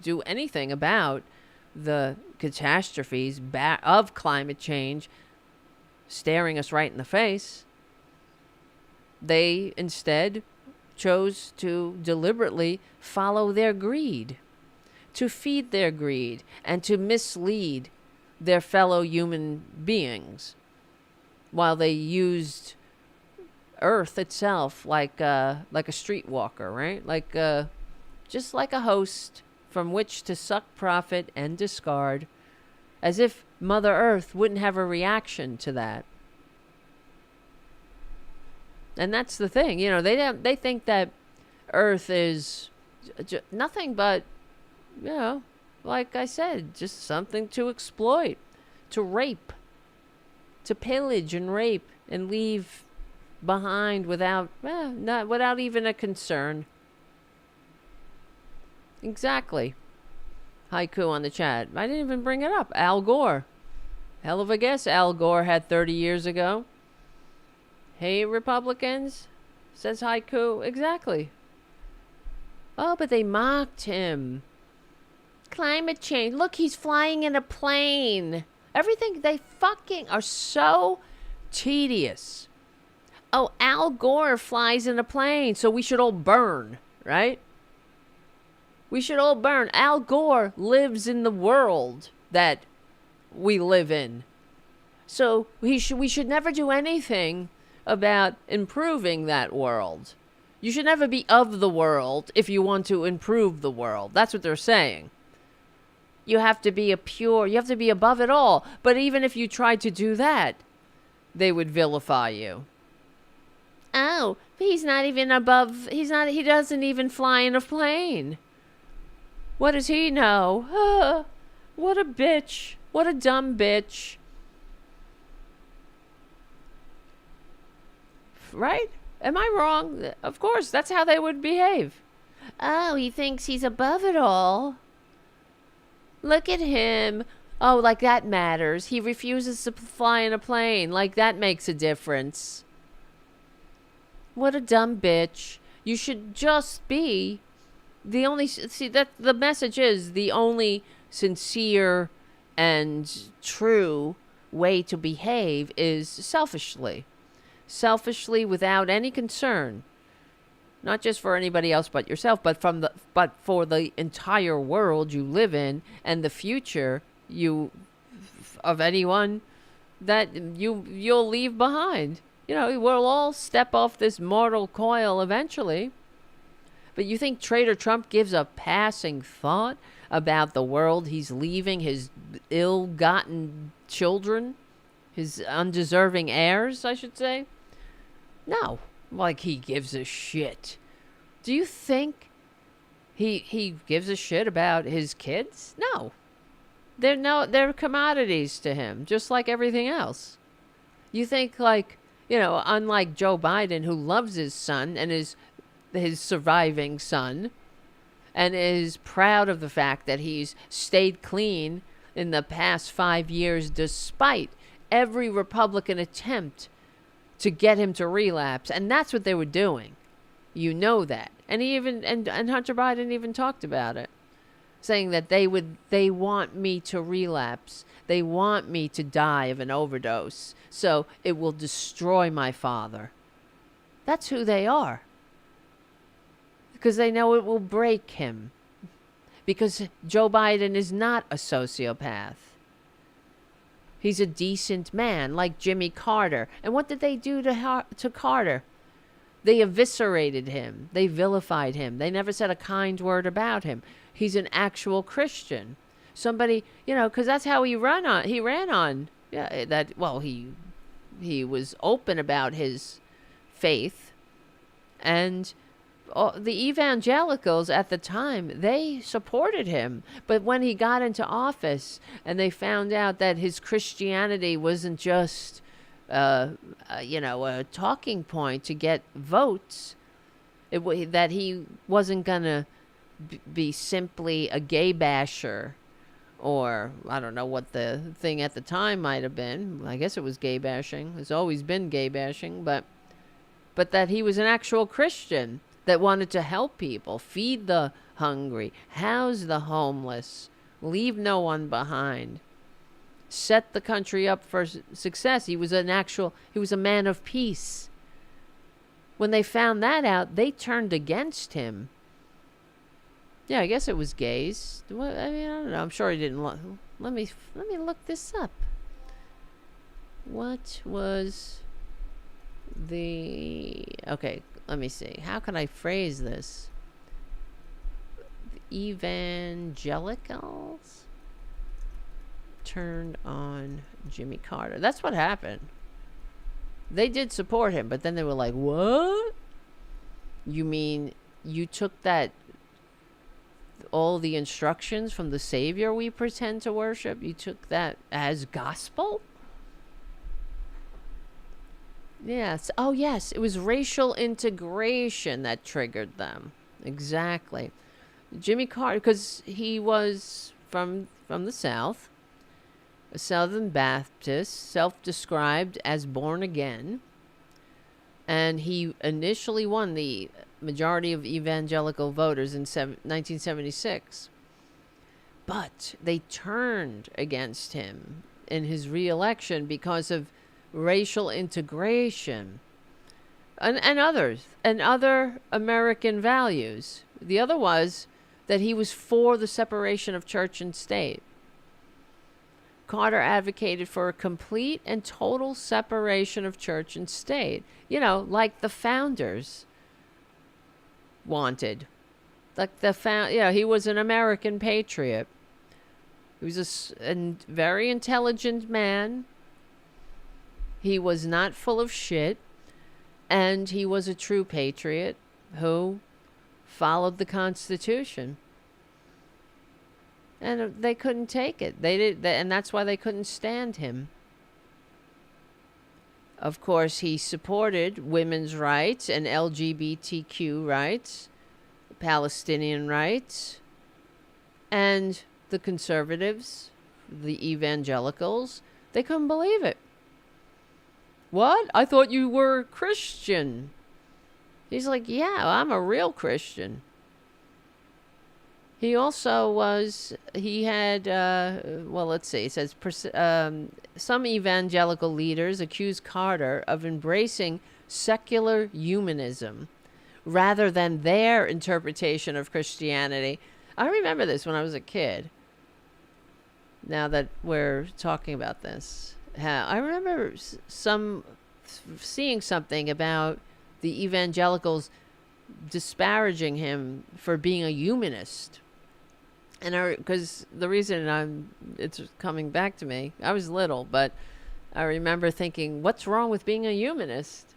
do anything about the catastrophes of climate change staring us right in the face. They instead chose to deliberately follow their greed, to feed their greed, and to mislead their fellow human beings, while they used Earth itself like a streetwalker, right? Just like a host from which to suck profit and discard, as if Mother Earth wouldn't have a reaction to that. And that's the thing, they think that Earth is nothing but, like I said, just something to exploit, to rape, to pillage and rape and leave behind without even a concern. Exactly. Haiku on the chat. I didn't even bring it up. Al Gore. Hell of a guess Al Gore had 30 years ago. Hey, Republicans, says Haiku. Exactly. Oh, but they mocked him. Climate change. Look, he's flying in a plane. Everything, they fucking are so tedious. Oh, Al Gore flies in a plane, so we should all burn, right? We should all burn. Al Gore lives in the world that we live in. So we should never do anything about improving that world. You should never be of the world if you want to improve the world. That's what they're saying. You have to be you have to be above it all. But even if you tried to do that, they would vilify you. Oh, he's not even above, he doesn't even fly in a plane. What does he know? What a bitch. What a dumb bitch. Right? Am I wrong? Of course, that's how they would behave. Oh, he thinks he's above it all. Look at him. Oh, like that matters. He refuses to fly in a plane. Like that makes a difference. What a dumb bitch. You should just be the only... See, that the message is the only sincere and true way to behave is selfishly. Selfishly, without any concern. Not just for anybody else but yourself, but for the entire world you live in and the future of anyone that you'll leave behind. We'll all step off this mortal coil eventually. But you think Traitor Trump gives a passing thought about the world he's leaving his ill-gotten children? His undeserving heirs, I should say? No. Like he gives a shit. Do you think he gives a shit about his kids? No. They're commodities to him, just like everything else. You think unlike Joe Biden, who loves his son and his surviving son, and is proud of the fact that he's stayed clean in the past 5 years, despite every Republican attempt to get him to relapse. And that's what they were doing. You know that. And and Hunter Biden even talked about it, saying that they want me to relapse. They want me to die of an overdose. So it will destroy my father. That's who they are. Because they know it will break him. Because Joe Biden is not a sociopath. He's a decent man, like Jimmy Carter. And what did they do to Carter? They eviscerated him. They vilified him. They never said a kind word about him. He's an actual Christian. Somebody, because that's how he ran on. Yeah, he was open about his faith. And the evangelicals at the time, they supported him. But when he got into office and they found out that his Christianity wasn't just, a talking point to get votes, that he wasn't going to be simply a gay basher, or I don't know what the thing at the time might have been. I guess it was gay bashing. It's always been gay bashing, but but that he was an actual Christian that wanted to help people, feed the hungry, house the homeless, leave no one behind, set the country up for success. He was a man of peace. When they found that out, they turned against him. Yeah, I guess it was gays. I mean, I don't know. I'm sure he didn't. Let me look this up. What was the... Okay, let me see. How can I phrase this? The Evangelicals turned on Jimmy Carter. That's what happened. They did support him, but then they were like, what? You mean you took all the instructions from the Savior we pretend to worship, you took that as gospel? Yes. Oh, yes. It was racial integration that triggered them. Exactly. Jimmy Carter, because he was from the South, a Southern Baptist, self-described as born again, and he initially won the majority of evangelical voters in 1976. But they turned against him in his re-election because of racial integration and other American values. The other was that he was for the separation of church and state. Carter advocated for a complete and total separation of church and state, like the founders wanted. Like he was an American patriot. He was a very intelligent man. He was not full of shit, and he was a true patriot who followed the Constitution. And they couldn't take it. And that's why they couldn't stand him. Of course, he supported women's rights and LGBTQ rights, Palestinian rights, and the conservatives, the evangelicals, they couldn't believe it. What? I thought you were Christian. He's like, yeah, I'm a real Christian. He also had, let's see, it says, some evangelical leaders accuse Carter of embracing secular humanism rather than their interpretation of Christianity. I remember this when I was a kid. Now that we're talking about this. I remember seeing something about the evangelicals disparaging him for being a humanist. And because the reason it's coming back to me, I was little, but I remember thinking, what's wrong with being a humanist?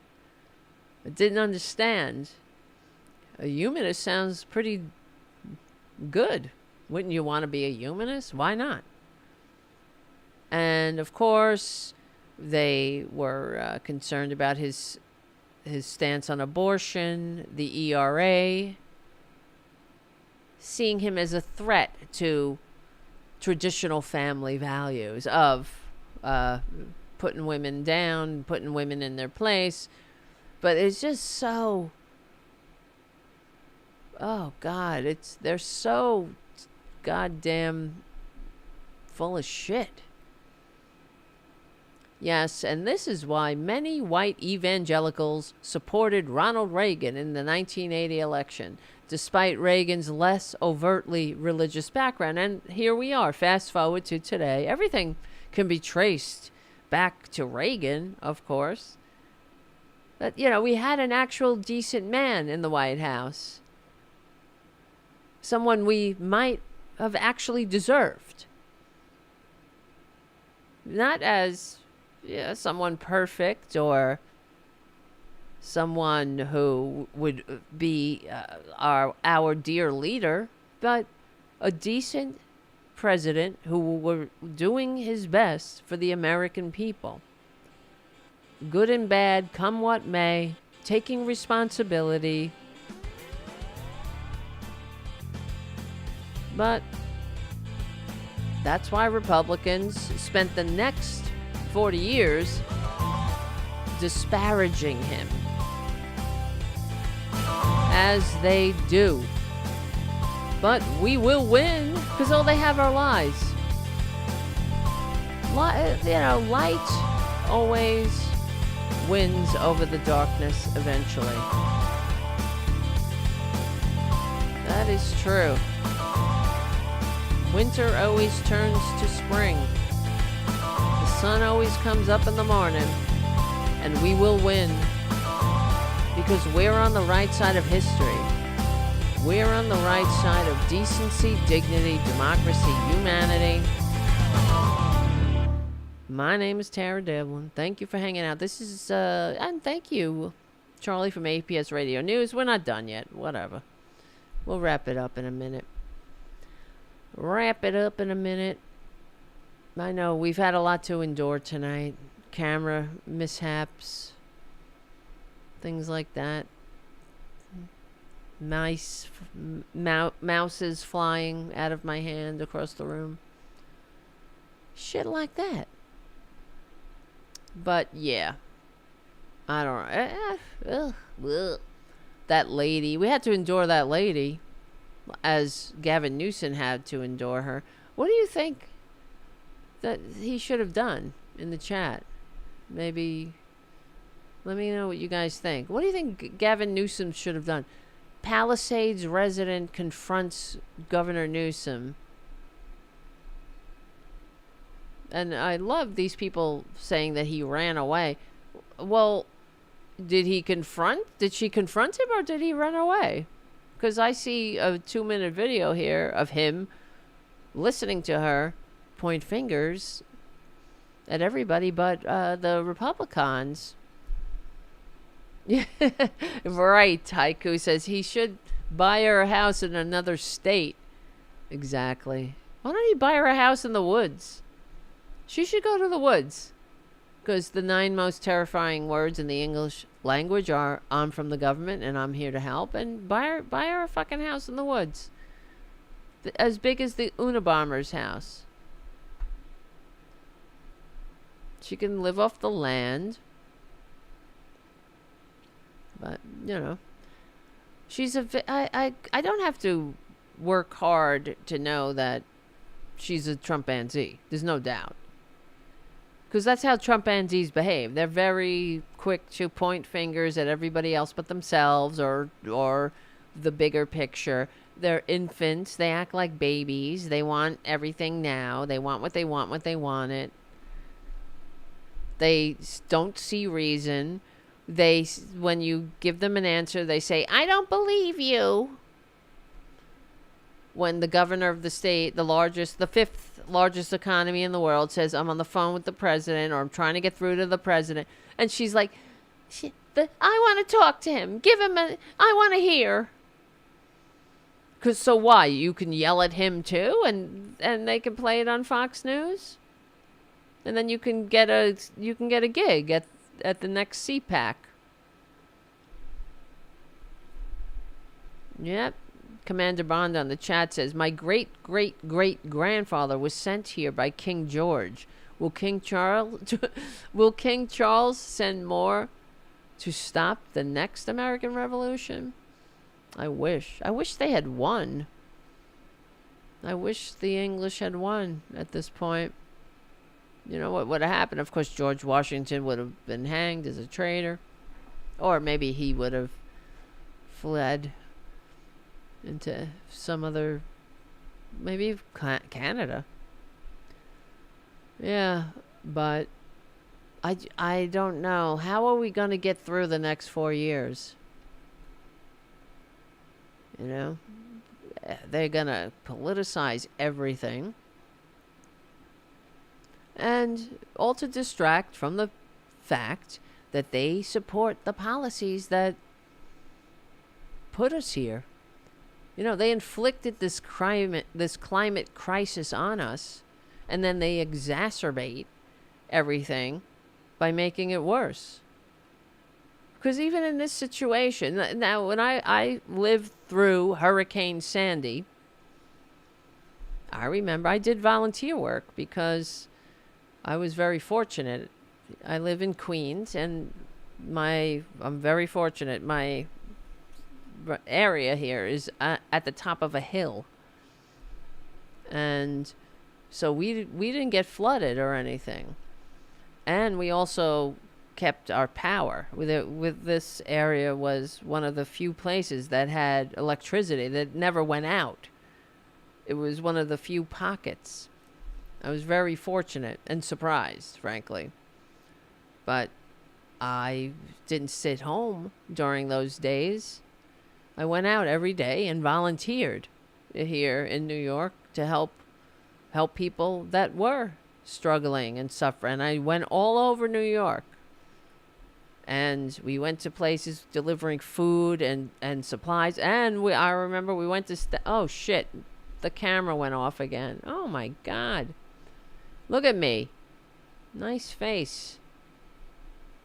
I didn't understand. A humanist sounds pretty good. Wouldn't you want to be a humanist? Why not? And of course, they were concerned about his stance on abortion, the ERA, seeing him as a threat to traditional family values of putting women down, putting women in their place. But it's just so, oh God, they're so goddamn full of shit. Yes, and this is why many white evangelicals supported Ronald Reagan in the 1980 election, despite Reagan's less overtly religious background. And here we are, fast forward to today. Everything can be traced back to Reagan, of course. But, we had an actual decent man in the White House. Someone we might have actually deserved. Not as someone perfect or someone who would be our dear leader, but a decent president who were doing his best for the American people. Good and bad, come what may, taking responsibility. But that's why Republicans spent the next 40 years disparaging him as they do. But we will win because all they have are lies. Light always wins over the darkness eventually. That is true. Winter always turns to spring. The sun always comes up in the morning. And we will win. Because we're on the right side of history. We're on the right side of decency, dignity, democracy, humanity. My name is Tara Devlin. Thank you for hanging out. This is, and thank you, Charlie from APS Radio News. We're not done yet. Whatever. We'll wrap it up in a minute. I know we've had a lot to endure tonight. Camera mishaps. Things like that. Mouses flying out of my hand across the room. Shit like that. But yeah. I don't know. That lady. We had to endure that lady. As Gavin Newsom had to endure her. What do you think that he should have done in the chat? Maybe let me know what you guys think. What do you think Gavin Newsom should have done? Palisades resident confronts Governor Newsom. And I love these people saying that he ran away. Well, did she confront him or did he run away? Because I see a 2-minute video here of him listening to her point fingers at everybody but the Republicans. Right, Haiku says he should buy her a house in another state. Exactly. Why don't he buy her a house in the woods? She should go to the woods. Because the 9 most terrifying words in the English language are, I'm from the government and I'm here to help. And buy her a fucking house in the woods. As big as the Unabomber's house. She can live off the land. But, she's I don't have to work hard to know that she's a Trumpanzee. There's no doubt. Because that's how Trumpanzees behave. They're very quick to point fingers at everybody else but themselves or the bigger picture. They're infants. They act like babies. They want everything now. They want what they want when they want it. They don't see reason. When you give them an answer, they say, I don't believe you. When the governor of the state, the fifth largest economy in the world, says, I'm on the phone with the president or I'm trying to get through to the president. And she's like, I want to talk to him. I want to hear. So why? You can yell at him too and they can play it on Fox News? And then you can get a gig at the next CPAC. Yep. Commander Bond on the chat says, my great-great-great-grandfather was sent here by King George. Will King Charles send more to stop the next American Revolution? I wish they had won. I wish the English had won at this point. You know what would have happened? Of course, George Washington would have been hanged as a traitor. Or maybe he would have fled into some other, maybe Canada. Yeah, but I don't know. How are we going to get through the next 4 years? They're going to politicize everything. And all to distract from the fact that they support the policies that put us here. They inflicted this climate crisis on us, and then they exacerbate everything by making it worse. Because even in this situation, now when I lived through Hurricane Sandy, I remember I did volunteer work because I was very fortunate. I live in Queens, and I'm very fortunate. My area here is at the top of a hill. And so we didn't get flooded or anything. And we also kept our power. With this area was one of the few places that had electricity that never went out. It was one of the few pockets. I was very fortunate and surprised, frankly. But I didn't sit home during those days. I went out every day and volunteered here in New York to help people that were struggling and suffering. I went all over New York. And we went to places delivering food and supplies. And I remember we went to... oh, shit. The camera went off again. Oh, my God. Look at me. Nice face.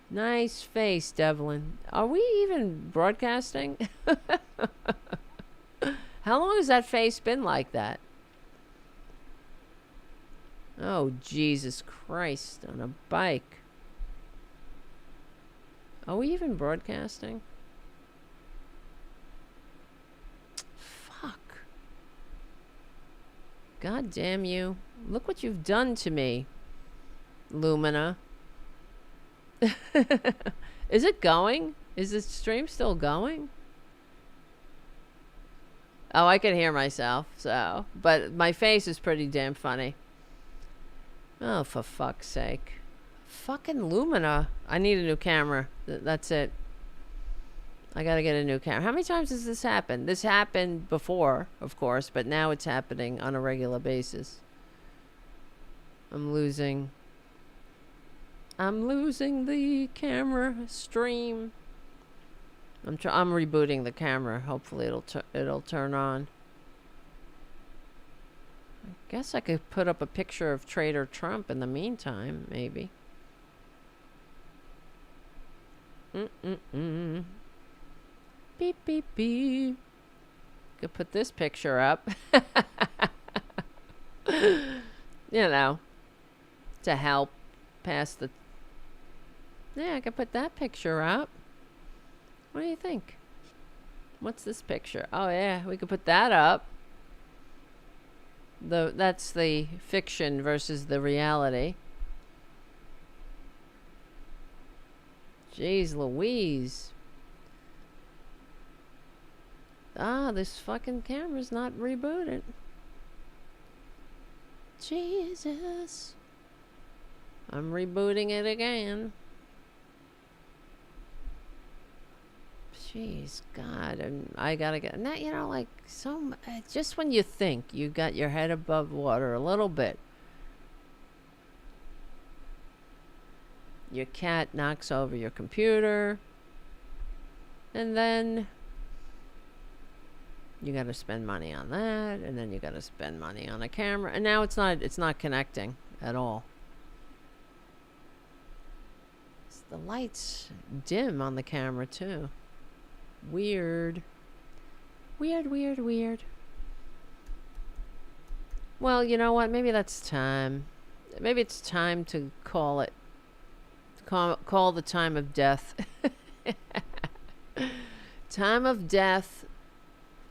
Nice face, Devlin. Are we even broadcasting? How long has that face been like that? Oh, Jesus Christ. On a bike. Are we even broadcasting? Fuck. God damn you. Look what you've done to me, Lumina. Is it going? Is the stream still going? Oh, I can hear myself, so. But my face is pretty damn funny. Oh, for fuck's sake. Fucking Lumina. I need a new camera. That's it. I gotta get a new camera. How many times has this happened? This happened before, of course, but now it's happening on a regular basis. I'm losing the camera stream. I'm rebooting the camera. Hopefully it'll turn on. I guess I could put up a picture of Traitor Trump in the meantime, maybe. Beep, beep, beep. Could put this picture up. You know, to help pass the... Yeah, I could put that picture up. What do you think? What's this picture? Oh, yeah, we could put that up. That's the fiction versus the reality. Jeez Louise. This fucking camera's not rebooted. Jesus. I'm rebooting it again. Jeez, God, I gotta get... Now, you know, like, just when you think you got your head above water a little bit, your cat knocks over your computer, and then you gotta spend money on that, and then you gotta spend money on a camera, and now it's not connecting at all. The lights dim on the camera too. Weird. Weird. Well, you know what? Maybe that's time. Maybe it's time to call it. Call the time of death. Time of death,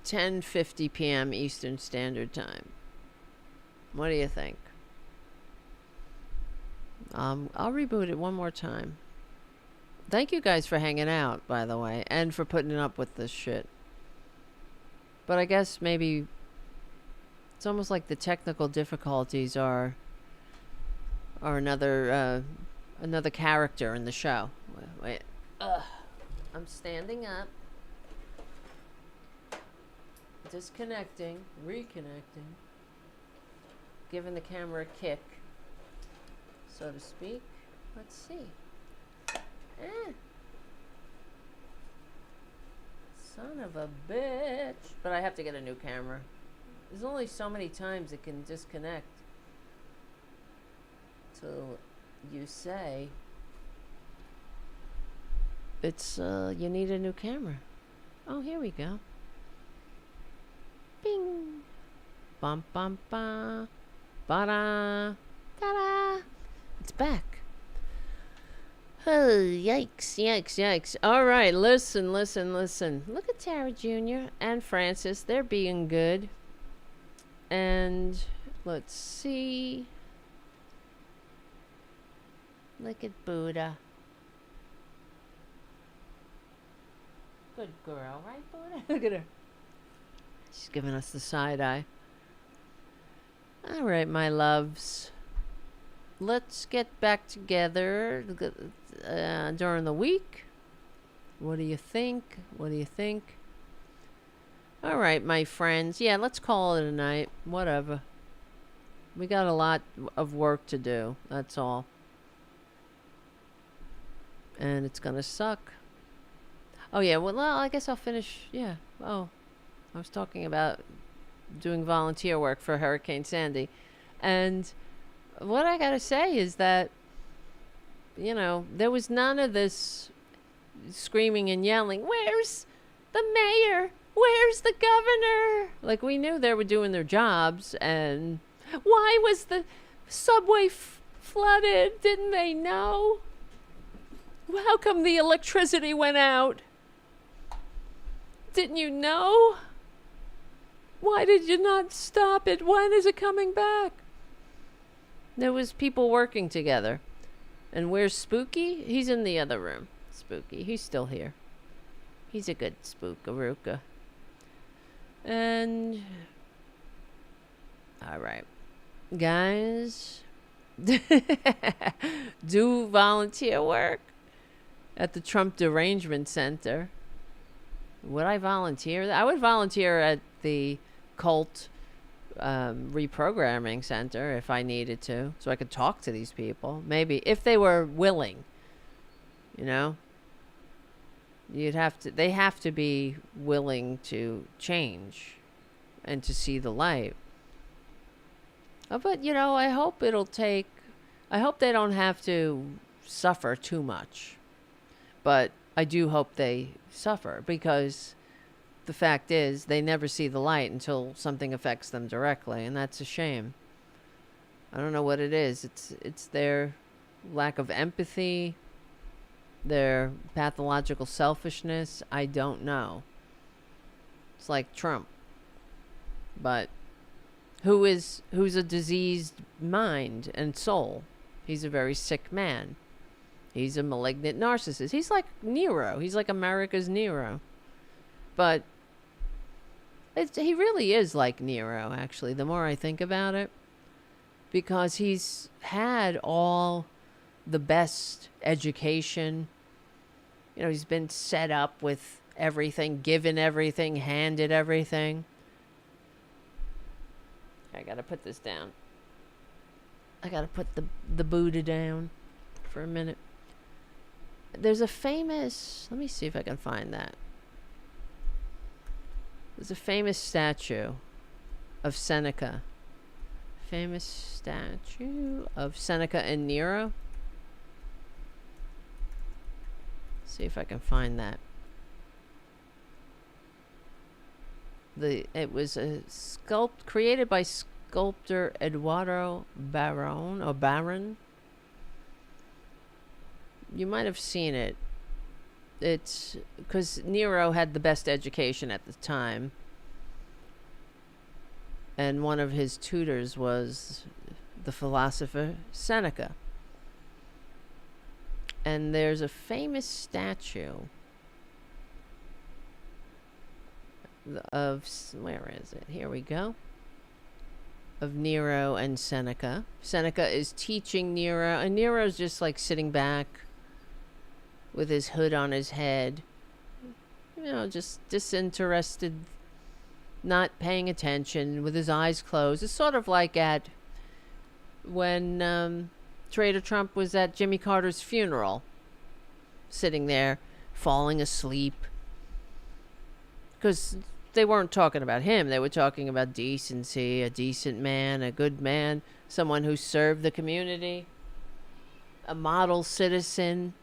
10:50 p.m. Eastern Standard Time. What do you think? I'll reboot it one more time. Thank you guys for hanging out, by the way, and for putting up with this shit. But I guess maybe it's almost like the technical difficulties are another character in the show. Wait. I'm standing up. Disconnecting, reconnecting. Giving the camera a kick, so to speak. Let's see. Son of a bitch. But I have to get a new camera. There's only so many times it can disconnect till you say it's you need a new camera. Oh, here we go. Bing. Bum bum ba. Ba-da. Ta-da. It's back. Oh, yikes, yikes, yikes. All right, listen. Look at Tara Jr. and Francis. They're being good. And let's see. Look at Buddha. Good girl, right, Buddha? Look at her. She's giving us the side eye. All right, my loves. Let's get back together during the week. What do you think? All right, my friends. Yeah, let's call it a night. Whatever. We got a lot of work to do. That's all. And it's going to suck. Oh, yeah. Well, I guess I'll finish. Yeah. Oh, I was talking about doing volunteer work for Hurricane Sandy. And what I got to say is that, there was none of this screaming and yelling, "Where's the mayor? Where's the governor?" Like, we knew they were doing their jobs. And why was the subway flooded? Didn't they know? How come the electricity went out? Didn't you know? Why did you not stop it? When is it coming back? There was people working together. And where's Spooky? He's in the other room. Spooky. He's still here. He's a good spookarooka. And... all right. Guys. Do volunteer work at the Trump Derangement Center. Would I volunteer? I would volunteer at the cult reprogramming center if I needed to, so I could talk to these people. Maybe if they were willing, they have to be willing to change and to see the light. But I hope they don't have to suffer too much. But I do hope they suffer, because the fact is they never see the light until something affects them directly, and that's a shame. I don't know what it is. It's their lack of empathy, their pathological selfishness. I don't know. It's like Trump. But who's a diseased mind and soul. He's a very sick man. He's a malignant narcissist. He's like Nero. He's like America's Nero. But he really is like Nero, actually, the more I think about it. Because he's had all the best education. He's been set up with everything, given everything, handed everything. I gotta put this down. I gotta put the Buddha down for a minute. There's a famous... let me see if I can find that. There's a famous statue of Seneca. Famous statue of Seneca and Nero. See if I can find that. It was a created by sculptor Eduardo Baron. You might have seen it. It's because Nero had the best education at the time. And one of his tutors was the philosopher Seneca. And there's a famous statue of... where is it? Here we go. Of Nero and Seneca. Seneca is teaching Nero, and Nero's just like sitting back with his hood on his head, just disinterested, not paying attention, with his eyes closed. It's sort of like when Traitor Trump was at Jimmy Carter's funeral, sitting there, falling asleep. Because they weren't talking about him. They were talking about decency, a decent man, a good man, someone who served the community, a model citizen,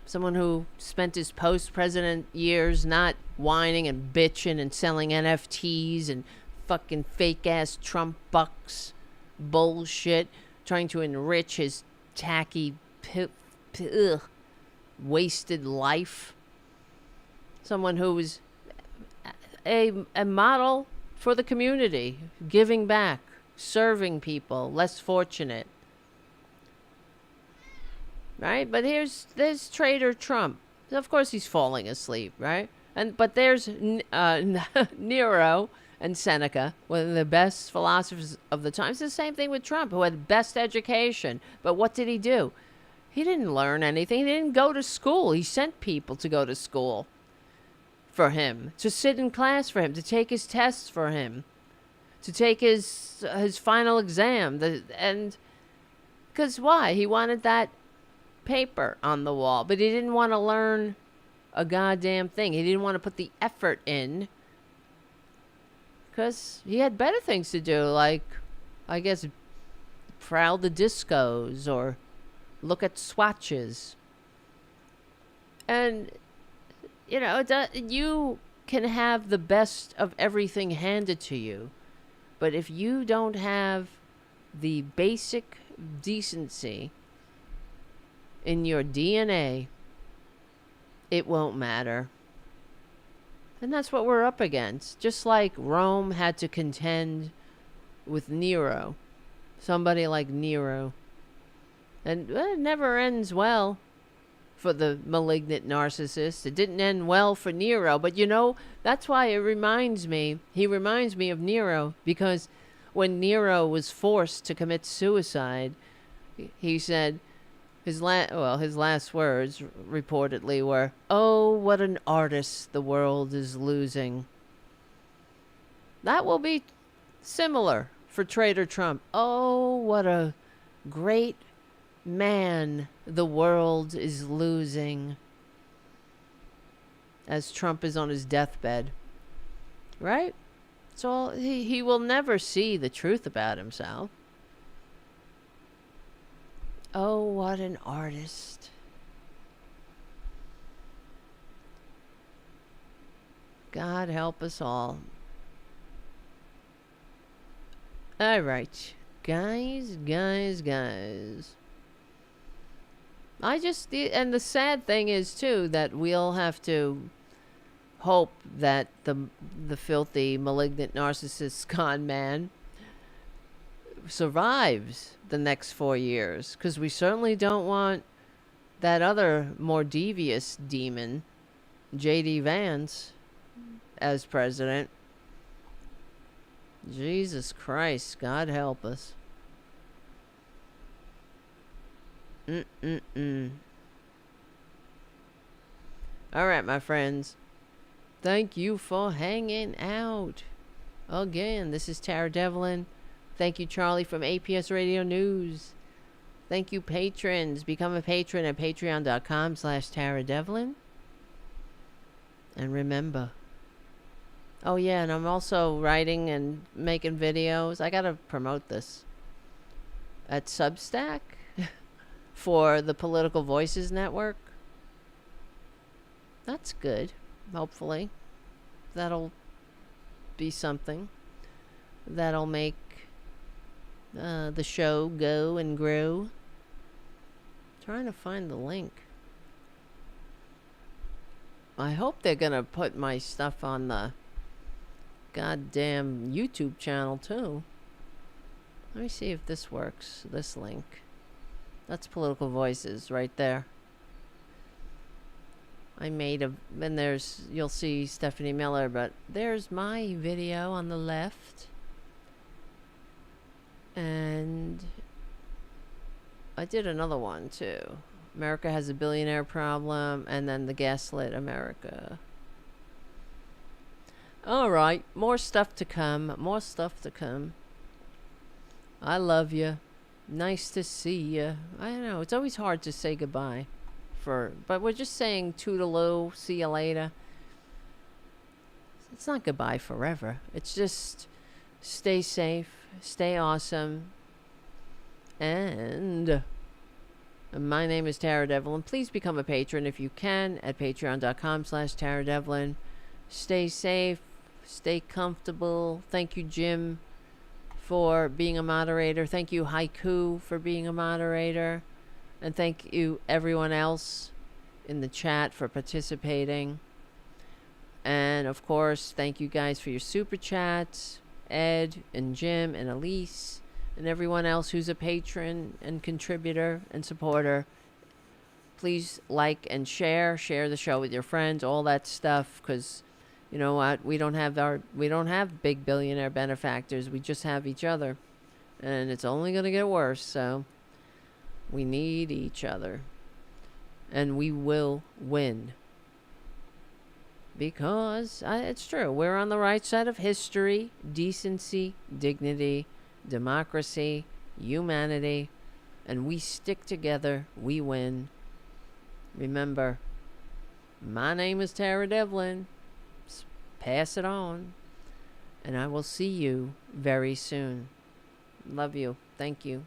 someone who spent his post-president years not whining and bitching and selling NFTs and fucking fake-ass Trump bucks bullshit, trying to enrich his tacky ugh, wasted life. Someone who was a model for the community, giving back, serving people less fortunate. Right? But there's Traitor Trump. Of course he's falling asleep, right? But there's Nero and Seneca, one of the best philosophers of the time. It's the same thing with Trump, who had best education. But what did he do? He didn't learn anything. He didn't go to school. He sent people to go to school for him, to sit in class for him, to take his tests for him, to take his final exam. And because why? He wanted that paper on the wall, but he didn't want to learn a goddamn thing. He didn't want to put the effort in because he had better things to do, like, I guess, prowl the discos or look at swatches. And, you know, you can have the best of everything handed to you, but if you don't have the basic decency in your DNA, it won't matter. And that's what we're up against. Just like Rome had to contend with Nero. Somebody like Nero. And it never ends well for the malignant narcissist. It didn't end well for Nero. But you know, that's why he reminds me of Nero. Because when Nero was forced to commit suicide, he said, his last words reportedly were, "Oh, what an artist the world is losing." That will be similar for Traitor Trump. Oh, what a great man the world is losing, as Trump is on his deathbed. Right? So he will never see the truth about himself. Oh, what an artist. God help us all. All right. Guys. And the sad thing is, too, that we'll have to hope that the filthy, malignant narcissist con man survives the next 4 years, because we certainly don't want that other more devious demon, J.D. Vance, as president. Jesus Christ, God help us. All right, my friends. Thank you for hanging out. Again, this is Tara Devlin. Thank you, Charlie from APS Radio News. Thank you, patrons. Become a patron at patreon.com/Tara Devlin. And remember. Oh, yeah, and I'm also writing and making videos. I got to promote this. At Substack for the Political Voices Network. That's good. Hopefully. That'll be something. That'll make the show go and grow. Trying to find the link. I hope they're gonna put my stuff on the goddamn YouTube channel too. Let me see if this works. This link. That's Political Voices right there. I made and you'll see Stephanie Miller, but there's my video on the left. And I did another one too. America has a billionaire problem, and then the Gaslit America. All right, more stuff to come. I love you. Nice to see you. I know it's always hard to say goodbye, but we're just saying toodaloo, see you later. It's not goodbye forever. It's just stay safe, stay awesome, and my name is Tara Devlin. Please become a patron if you can at patreon.com/Tara Devlin. Stay safe, stay comfortable. Thank you, Jim, for being a moderator. Thank you, Haiku, for being a moderator. And thank you, everyone else in the chat, for participating. And of course, thank you guys for your super chats, Ed and Jim and Elise and everyone else who's a patron and contributor and supporter. Please like and share the show with your friends, all that stuff, because you know what, we don't have big billionaire benefactors. We just have each other, and it's only going to get worse. So we need each other, and we will win. Because it's true. We're on the right side of history, decency, dignity, democracy, humanity, and we stick together. We win. Remember, my name is Tara Devlin. Pass it on. And I will see you very soon. Love you. Thank you.